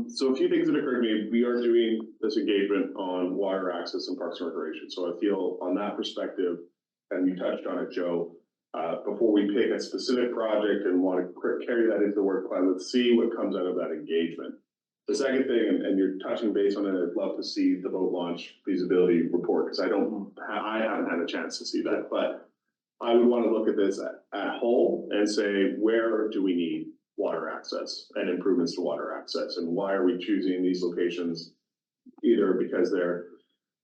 [SPEAKER 2] So a few things that occurred to me. We are doing this engagement on water access and parks and recreation. So I feel on that perspective, and you touched on it, Joe, before we pick a specific project and want to carry that into the work plan, let's see what comes out of that engagement. The second thing, and you're touching base on it, I'd love to see the boat launch feasibility report because I haven't had a chance to see that, but I would want to look at this at whole and say, where do we need water access and improvements to water access? And why are we choosing these locations? Either because they're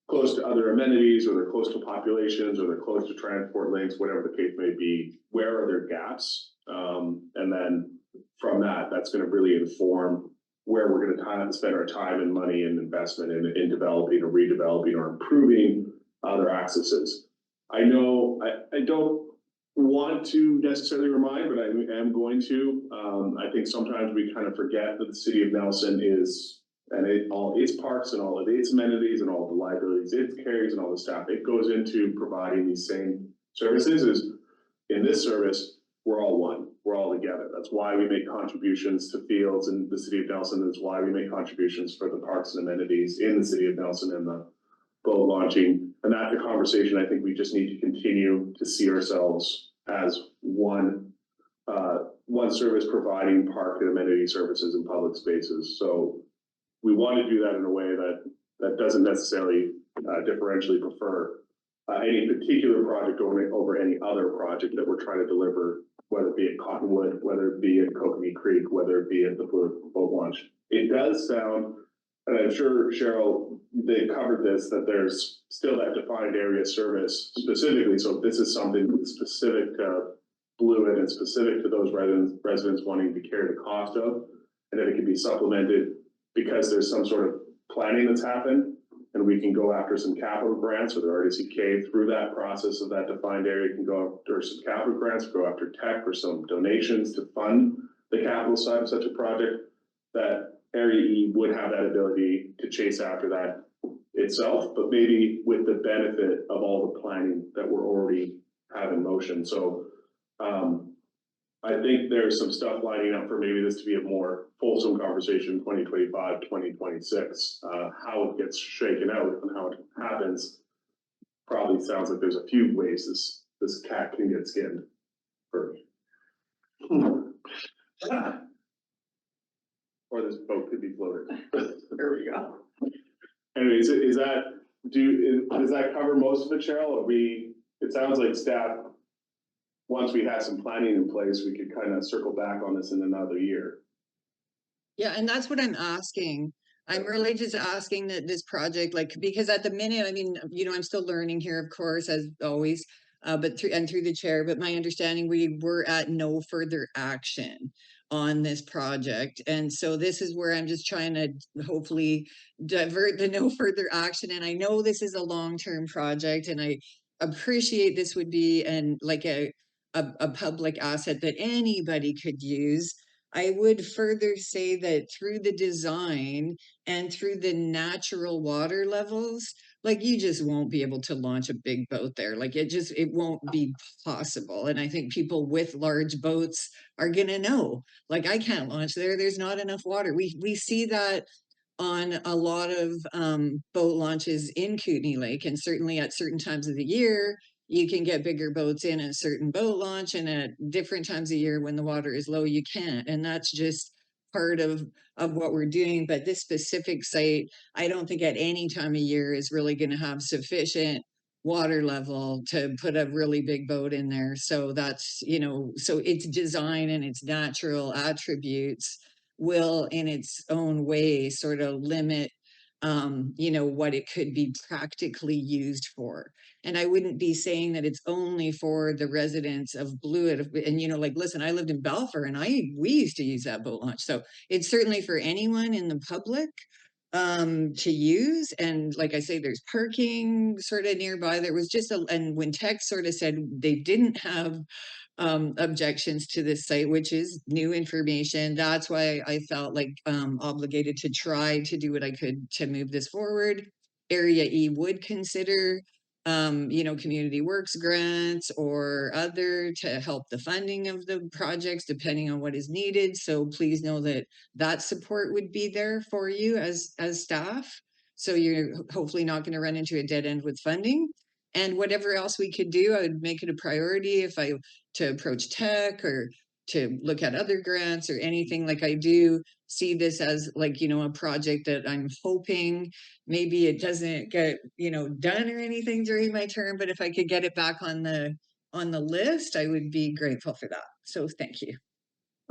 [SPEAKER 2] close to other amenities, or they're close to populations, or they're close to transport links, whatever the case may be. Where are there gaps? And then from that, that's going to really inform where we're going to spend our time and money and investment in developing or redeveloping or improving other accesses. I know I don't want to necessarily remind, but I am going to. I think sometimes we kind of forget that the city of Nelson is, and all its parks and all of its amenities and all the liabilities it carries and all the staff it goes into providing these same services. Is in this service, we're all one. We're all together. That's why we make contributions to fields in the city of Nelson. That's why we make contributions for the parks and amenities in the city of Nelson and the boat launching. And that's a conversation I think we just need to continue to see ourselves as one service providing park and amenity services in public spaces. So we want to do that in a way that doesn't necessarily differentially prefer any particular project over any other project that we're trying to deliver, whether it be at Cottonwood, whether it be at Kokanee Creek, whether it be at the boat launch. It does sound, and I'm sure, Cheryl, they covered this, that there's still that defined area service specifically. So if this is something that's specific to Blewett and specific to those residents wanting to carry the cost of, and then it can be supplemented because there's some sort of planning that's happened, and we can go after some capital grants with RDCK through that process of that defined area. You can go after some capital grants, go after tech or some donations to fund the capital side of such a project. That Area E would have that ability to chase after that itself, but maybe with the benefit of all the planning that we're already have in motion. So I think there's some stuff lining up for maybe this to be a more fulsome conversation, 2025, 2026. How it gets shaken out and how it happens probably sounds like there's a few ways this cat can get skinned first. Or this boat could be floated. There we go. Anyways, does that cover most of it, Cheryl? It sounds like staff, once we have some planning in place, we could kind of circle back on this in another year.
[SPEAKER 1] Yeah, and that's what I'm asking. I'm really just asking that this project, like, because at the minute, I mean, I'm still learning here, of course, as always, but through the chair, but my understanding, we were at no further action on this project. And so this is where I'm just trying to hopefully divert the no further action. And I know this is a long-term project, and I appreciate this would be like a public asset that anybody could use. I would further say that through the design and through the natural water levels, like, you just won't be able to launch a big boat there. Like, it won't be possible. And I think people with large boats are gonna know, like, I can't launch there. There's not enough water. We see that on a lot of boat launches in Kootenay Lake, and certainly at certain times of the year, you can get bigger boats in a certain boat launch, and at different times of year when the water is low, you can't. And that's just part of what we're doing. But this specific site, I don't think at any time of year is really going to have sufficient water level to put a really big boat in there. So that's, so its design and its natural attributes will in its own way sort of limit what it could be practically used for. And I wouldn't be saying that it's only for the residents of Blewett. And like, listen, I lived in Balfour, and we used to use that boat launch. So it's certainly for anyone in the public to use. And like I say, there's parking sort of nearby. There was just and when Tech sort of said they didn't have objections to this site, which is new information. That's why I felt like obligated to try to do what I could to move this forward. Area E would consider community works grants or other to help the funding of the projects depending on what is needed. So please know that support would be there for you as staff. So you're hopefully not going to run into a dead end with funding. And whatever else we could do, I would make it a priority to approach Tech or to look at other grants or anything. Like, I do see this as like, a project that I'm hoping maybe it doesn't get, done or anything during my term, but if I could get it back on the list, I would be grateful for that. So thank you.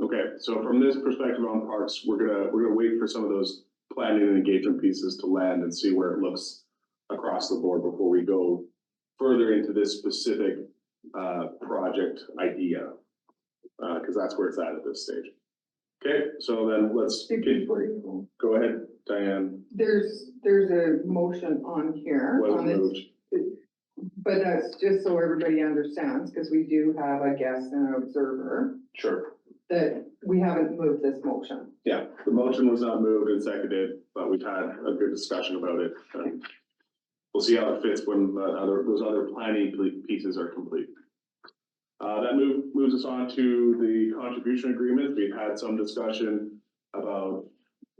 [SPEAKER 2] Okay, so from this perspective on parks, we're gonna wait for some of those planning and engagement pieces to land and see where it looks across the board before we go further into this specific project idea, because that's where it's at this stage. Okay, so then let's go ahead, Diane.
[SPEAKER 6] There's a motion on here.
[SPEAKER 2] Was moved.
[SPEAKER 6] But that's just so everybody understands, because we do have a guest and an observer,
[SPEAKER 2] Sure.
[SPEAKER 6] that we haven't moved this motion.
[SPEAKER 2] Yeah, the motion was not moved and seconded, but we've had a good discussion about it. We'll see how it fits when those other planning pieces are complete. That moves us on to the contribution agreement. We've had some discussion about,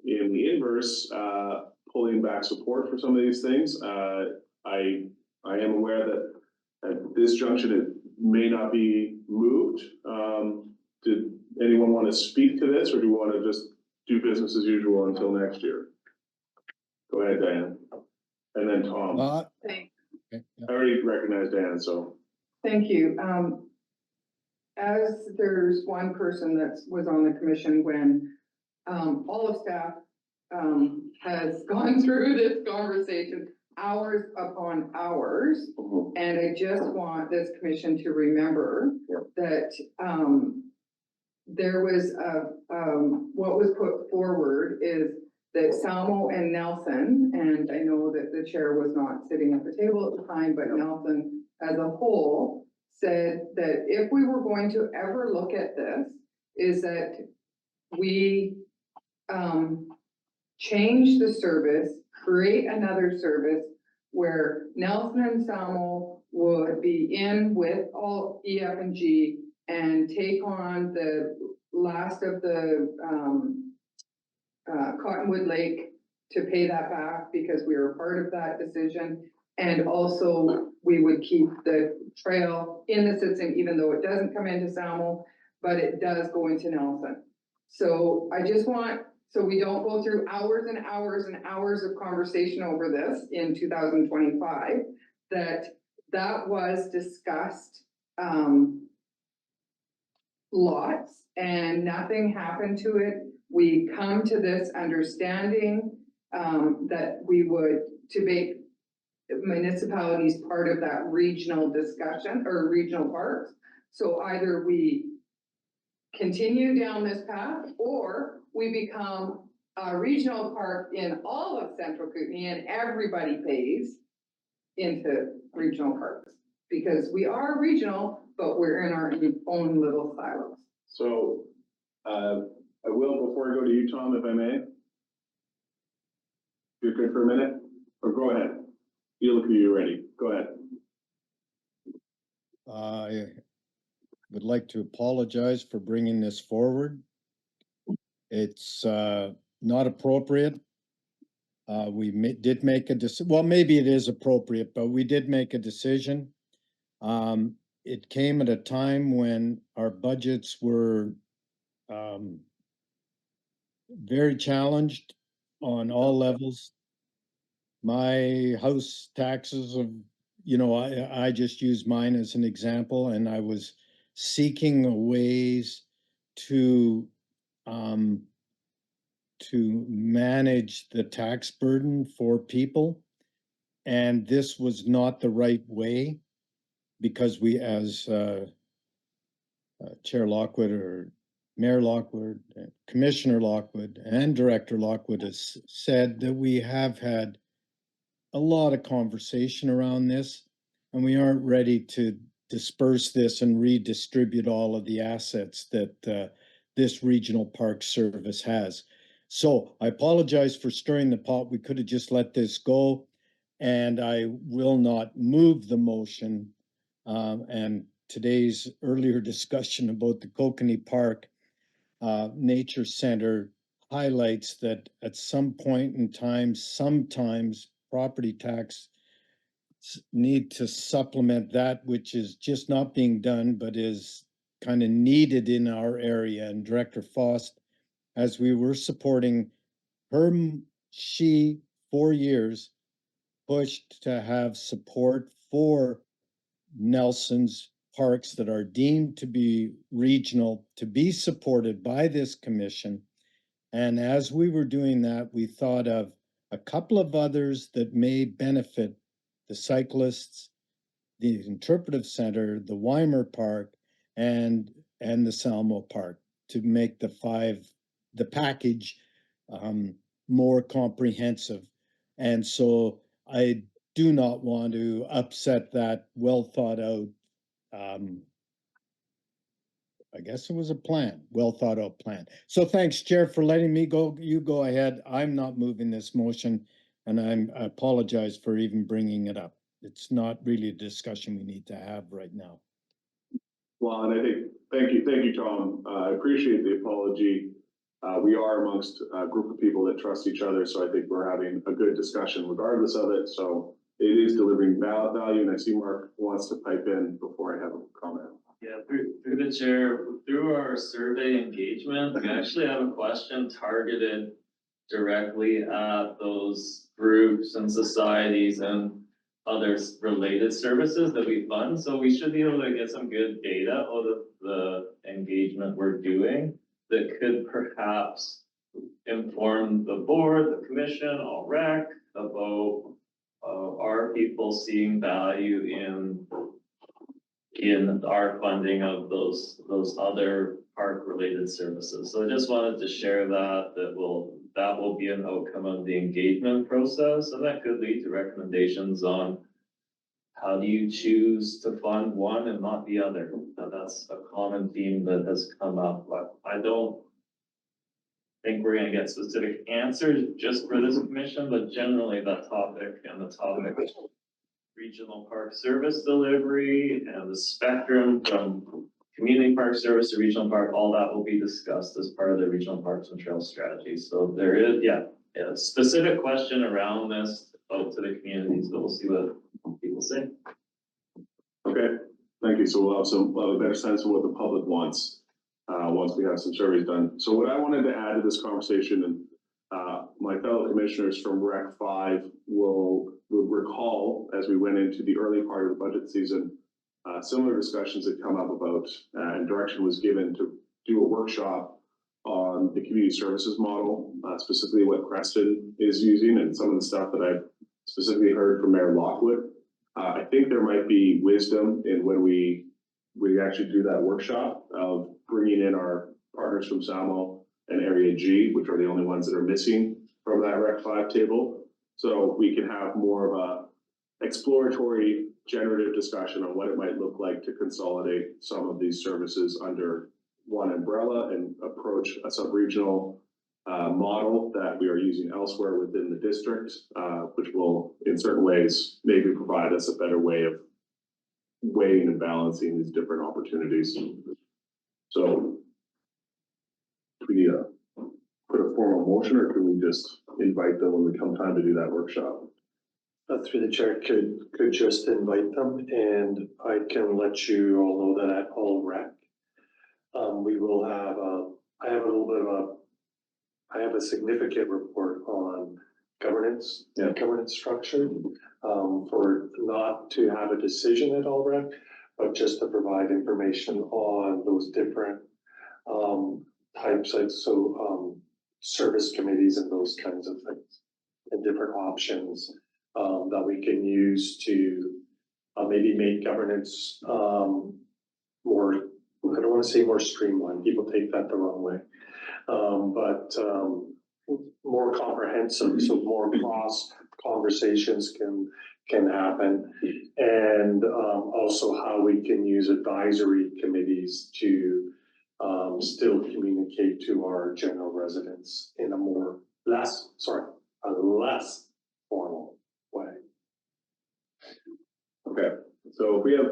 [SPEAKER 2] in the inverse, pulling back support for some of these things. I am aware that at this junction it may not be moved. Did anyone want to speak to this, or do we want to just do business as usual until next year? Go ahead, Diane. And then Tom.
[SPEAKER 6] Thanks.
[SPEAKER 2] I already recognized Dan, so.
[SPEAKER 6] Thank you. As there's one person that was on the commission when all of staff has gone through this conversation hours upon hours, and I just want this commission to remember that there was what was put forward is that Salmo and Nelson, and I know that the chair was not sitting at the table at the time, but Nelson as a whole said that if we were going to ever look at this, is that we change the service, create another service where Nelson and Salmo would be in with all EF&G and take on the last of the Cottonwood Lake to pay that back because we were part of that decision. And also we would keep the trail in the Sitson, even though it doesn't come into Salmo, but it does go into Nelson. So I just want, so we don't go through hours and hours and hours of conversation over this in 2025, that was discussed lots and nothing happened to it. We come to this understanding that we would, to make municipalities part of that regional discussion or regional parks. So either we continue down this path or we become a regional park in all of Central Kootenai and everybody pays into regional parks. Because we are regional, but we're in our own little silos.
[SPEAKER 2] So, I will, before I go to you, Tom, if I may. You're good for a minute, or go ahead. You look like you're ready. Go ahead.
[SPEAKER 8] I would like to apologize for bringing this forward. It's not appropriate. We did make a decision. Well, maybe it is appropriate, but we did make a decision. It came at a time when our budgets were very challenged on all levels. My house taxes of, I just use mine as an example, and I was seeking ways to manage the tax burden for people. And this was not the right way because we, as Chair Lockwood or Mayor Lockwood, Commissioner Lockwood, and Director Lockwood has said that we have had a lot of conversation around this, and we aren't ready to disperse this and redistribute all of the assets that this regional park service has. So I apologize for stirring the pot. We could have just let this go, and I will not move the motion. And today's earlier discussion about the Kokanee Park Nature Center highlights that at some point in time, sometimes property tax need to supplement that which is just not being done, but is kind of needed in our area. And Director Faust, as we were supporting her, she, 4 years, pushed to have support for Nelson's parks that are deemed to be regional to be supported by this commission. And as we were doing that, we thought of a couple of others that may benefit the cyclists, the interpretive center, the Weimer Park, and the Salmo Park to make the package more comprehensive. And so I do not want to upset that well thought out I guess it was a plan, well thought out plan. So thanks, Chair, for letting me go. You go ahead. I'm not moving this motion, and I apologize for even bringing it up. It's not really a discussion we need to have right now.
[SPEAKER 2] Well, and I think, thank you, Tom. I appreciate the apology. We are amongst a group of people that trust each other, so I think we're having a good discussion regardless of it. So it is delivering value, and I see Mark wants to pipe in before I have a comment.
[SPEAKER 3] Yeah, through the chair, through our survey engagement, we actually have a question targeted directly at those groups and societies and other related services that we fund. So we should be able to get some good data out of the engagement we're doing that could perhaps inform the board, the commission, all rec about are people seeing value in our funding of those other park related services. So I just wanted to share that will that will be an outcome of the engagement process, and that could lead to recommendations on how do you choose to fund one and not the other? Now, that's a common theme that has come up, but I don't think we're gonna get specific answers just for this commission, but generally that topic and the topic of regional park service delivery and the spectrum from community park service to regional park, all that will be discussed as part of the regional parks and trails strategy. So there is, a specific question around this out to the communities, but we'll see what people say.
[SPEAKER 2] Okay, thank you. So we'll have a better sense of what the public wants, once we have some surveys done. So what I wanted to add to this conversation, and my fellow commissioners from Rec 5 will recall, as we went into the early part of the budget season, similar discussions had come up about, and direction was given to do a workshop on the community services model, specifically what Creston is using and some of the stuff that I've specifically heard from Mayor Lockwood. I think there might be wisdom in when we actually do that workshop of bringing in our partners from Salmo and Area G, which are the only ones that are missing from that Rec 5 table. So we can have more of a exploratory generative discussion on what it might look like to consolidate some of these services under one umbrella and approach a sub-regional model that we are using elsewhere within the district, which will in certain ways maybe provide us a better way of weighing and balancing these different opportunities. So do we need to put a formal motion, or can we just invite them when we come time to do that workshop?
[SPEAKER 5] Through the chair, could just invite them, and I can let you all know that at all rec. We will have, I have a significant report on governance, governance structure, for not to have a decision at all rec, but just to provide information on those different, types of, service committees and those kinds of things, and different options, that we can use to, maybe make governance, more, I don't want to say more streamlined, people take that the wrong way. But more comprehensive, so more cross conversations can happen. And also how we can use advisory committees to still communicate to our general residents in a less formal way.
[SPEAKER 2] Okay, so if we have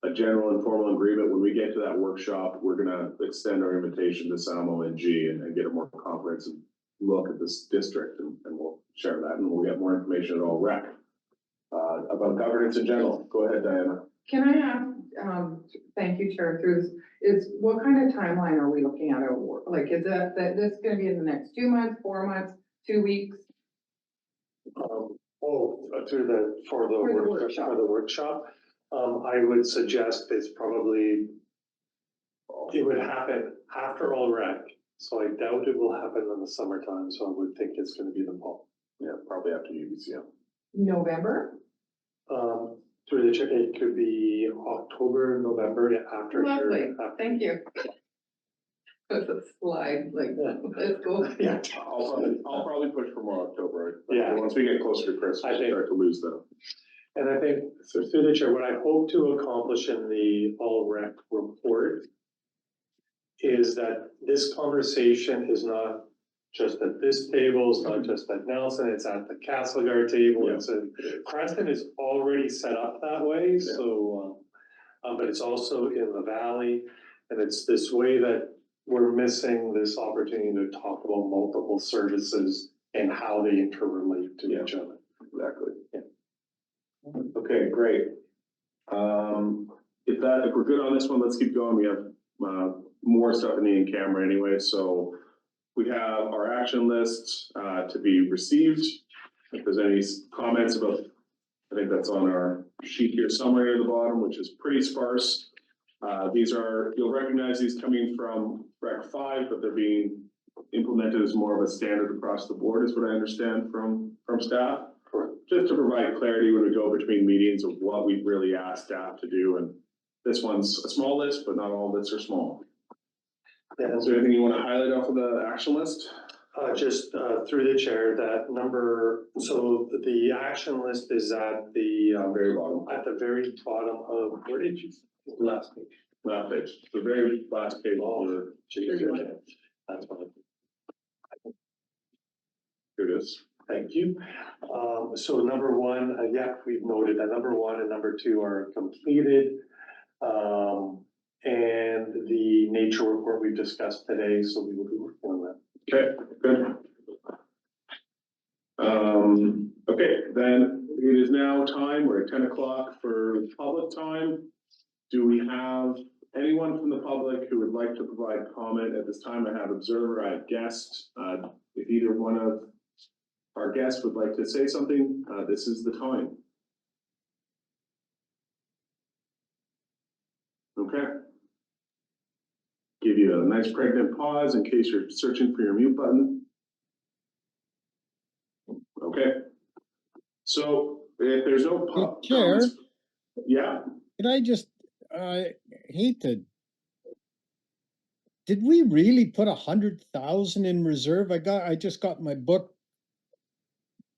[SPEAKER 2] a general informal agreement, when we get to that workshop, we're gonna extend our invitation to Salmo and G and get a more comprehensive look at this district, and we'll share that, and we'll get more information at all rec about governance in general. Go ahead, Diana.
[SPEAKER 6] Can I ask, thank you, Chair, through this, is what kind of timeline are we looking at? Like, is that this gonna be in the next 2 months, 4 months, 2 weeks?
[SPEAKER 5] For the workshop, I would suggest it's probably, it would happen after all rec, so I doubt it will happen in the summertime, so I would think it's gonna be the fall.
[SPEAKER 2] Yeah, probably after UBCM.
[SPEAKER 6] November?
[SPEAKER 5] Through the chair, it could be October, November, after.
[SPEAKER 6] Lovely, thank you. That's a slide, like, let's go.
[SPEAKER 5] Yeah.
[SPEAKER 2] I'll probably push for more October.
[SPEAKER 5] Yeah.
[SPEAKER 2] Once we get closer to Christmas,
[SPEAKER 5] I
[SPEAKER 2] we
[SPEAKER 5] think-
[SPEAKER 2] start to lose them.
[SPEAKER 5] And I think, through the chair, what I hope to accomplish in the all rec report is that this conversation is not just at this table, it's not just at Nelson, it's at the Castlegar table,
[SPEAKER 2] Yeah.
[SPEAKER 5] it's in, Creston is already set up that way, so, but it's also in the valley, and it's this way that we're missing this opportunity to talk about multiple services and how they interrelate to each other.
[SPEAKER 2] Exactly.
[SPEAKER 5] Yeah.
[SPEAKER 2] Okay, great. If we're good on this one, let's keep going. We have more stuff in the in-camera anyway, so we have our action lists to be received. If there's any comments about, I think that's on our sheet here somewhere near the bottom, which is pretty sparse. These are, you'll recognize these coming from Rec 5, but they're being implemented as more of a standard across the board, is what I understand from staff. Just to provide clarity when we go between meetings of what we've really asked staff to do. And this one's a small list, but not all lists are small.
[SPEAKER 5] Yeah,
[SPEAKER 2] Is there anything you want to highlight off of the action list?
[SPEAKER 5] Just through the chair, that number, so the action list is at the
[SPEAKER 2] Very bottom,
[SPEAKER 5] at the very bottom of, where did you?
[SPEAKER 7] Last page.
[SPEAKER 2] last page, the very last page.
[SPEAKER 5] Oh, geez, that's fine.
[SPEAKER 2] Here it is.
[SPEAKER 5] Thank you. So number one, yeah, we've noted that number one and number two are completed. And the nature report we've discussed today, so we will be working on that.
[SPEAKER 2] Okay, good. Okay, then it is now time, we're at 10 o'clock for public time. Do we have anyone from the public who would like to provide comment at this time? I have observer, I have guest. If either one of our guests would like to say something, this is the time. Okay. Give you a nice pregnant pause in case you're searching for your mute button. Okay. So if there's no
[SPEAKER 8] Chair?
[SPEAKER 2] comments, yeah,
[SPEAKER 8] Could I just, I hate to. Did we really put 100,000 in reserve? I just got my book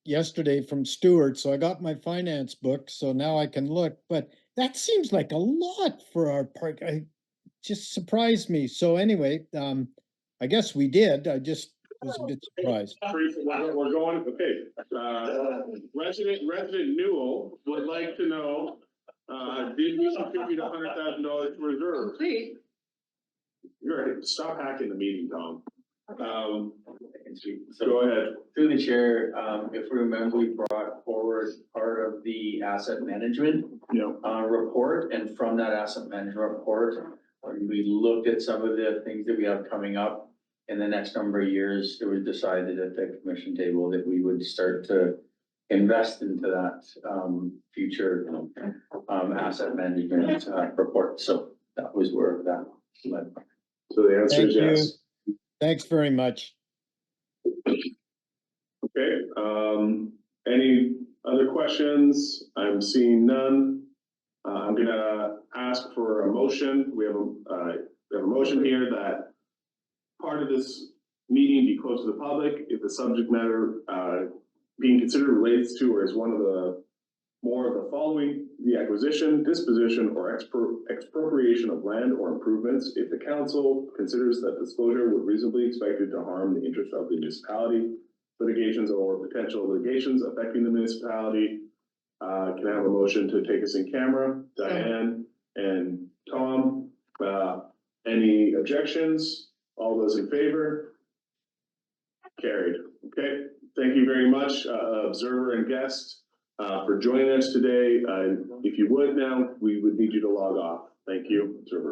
[SPEAKER 8] yesterday from Stuart, so I got my finance book, so now I can look, but that seems like a lot for our park. I just surprised me. So anyway, I guess we did. I just was a bit surprised.
[SPEAKER 2] we're going, okay. Resident Newell would like to know, did we contribute $100,000 to reserve?
[SPEAKER 6] Complete.
[SPEAKER 2] You're right, stop hacking the meeting, Tom.
[SPEAKER 7] So
[SPEAKER 2] Go ahead.
[SPEAKER 7] through the chair, if we remember, we brought forward part of the asset management report, and from that asset management report, we looked at some of the things that we have coming up in the next number of years. It was decided at the commission table that we would start to invest into that future asset management report. So that was where that led.
[SPEAKER 2] So the answer is
[SPEAKER 8] Thank you.
[SPEAKER 2] yes.
[SPEAKER 8] Thanks very much.
[SPEAKER 2] Okay, any other questions? I'm seeing none. I'm gonna ask for a motion. We have a motion here that part of this meeting be closed to the public if the subject matter being considered relates to or is one of the more of the following: the acquisition, disposition, or expropriation of land or improvements. If the council considers that disclosure would reasonably expected to harm the interest of the municipality, litigations or potential litigations affecting the municipality. Can I have a motion to take us in camera? Diane and Tom, any objections? All those in favor? Carried. Okay, thank you very much, observer and guest, for joining us today. If you would now, we would need you to log off. Thank you, observer.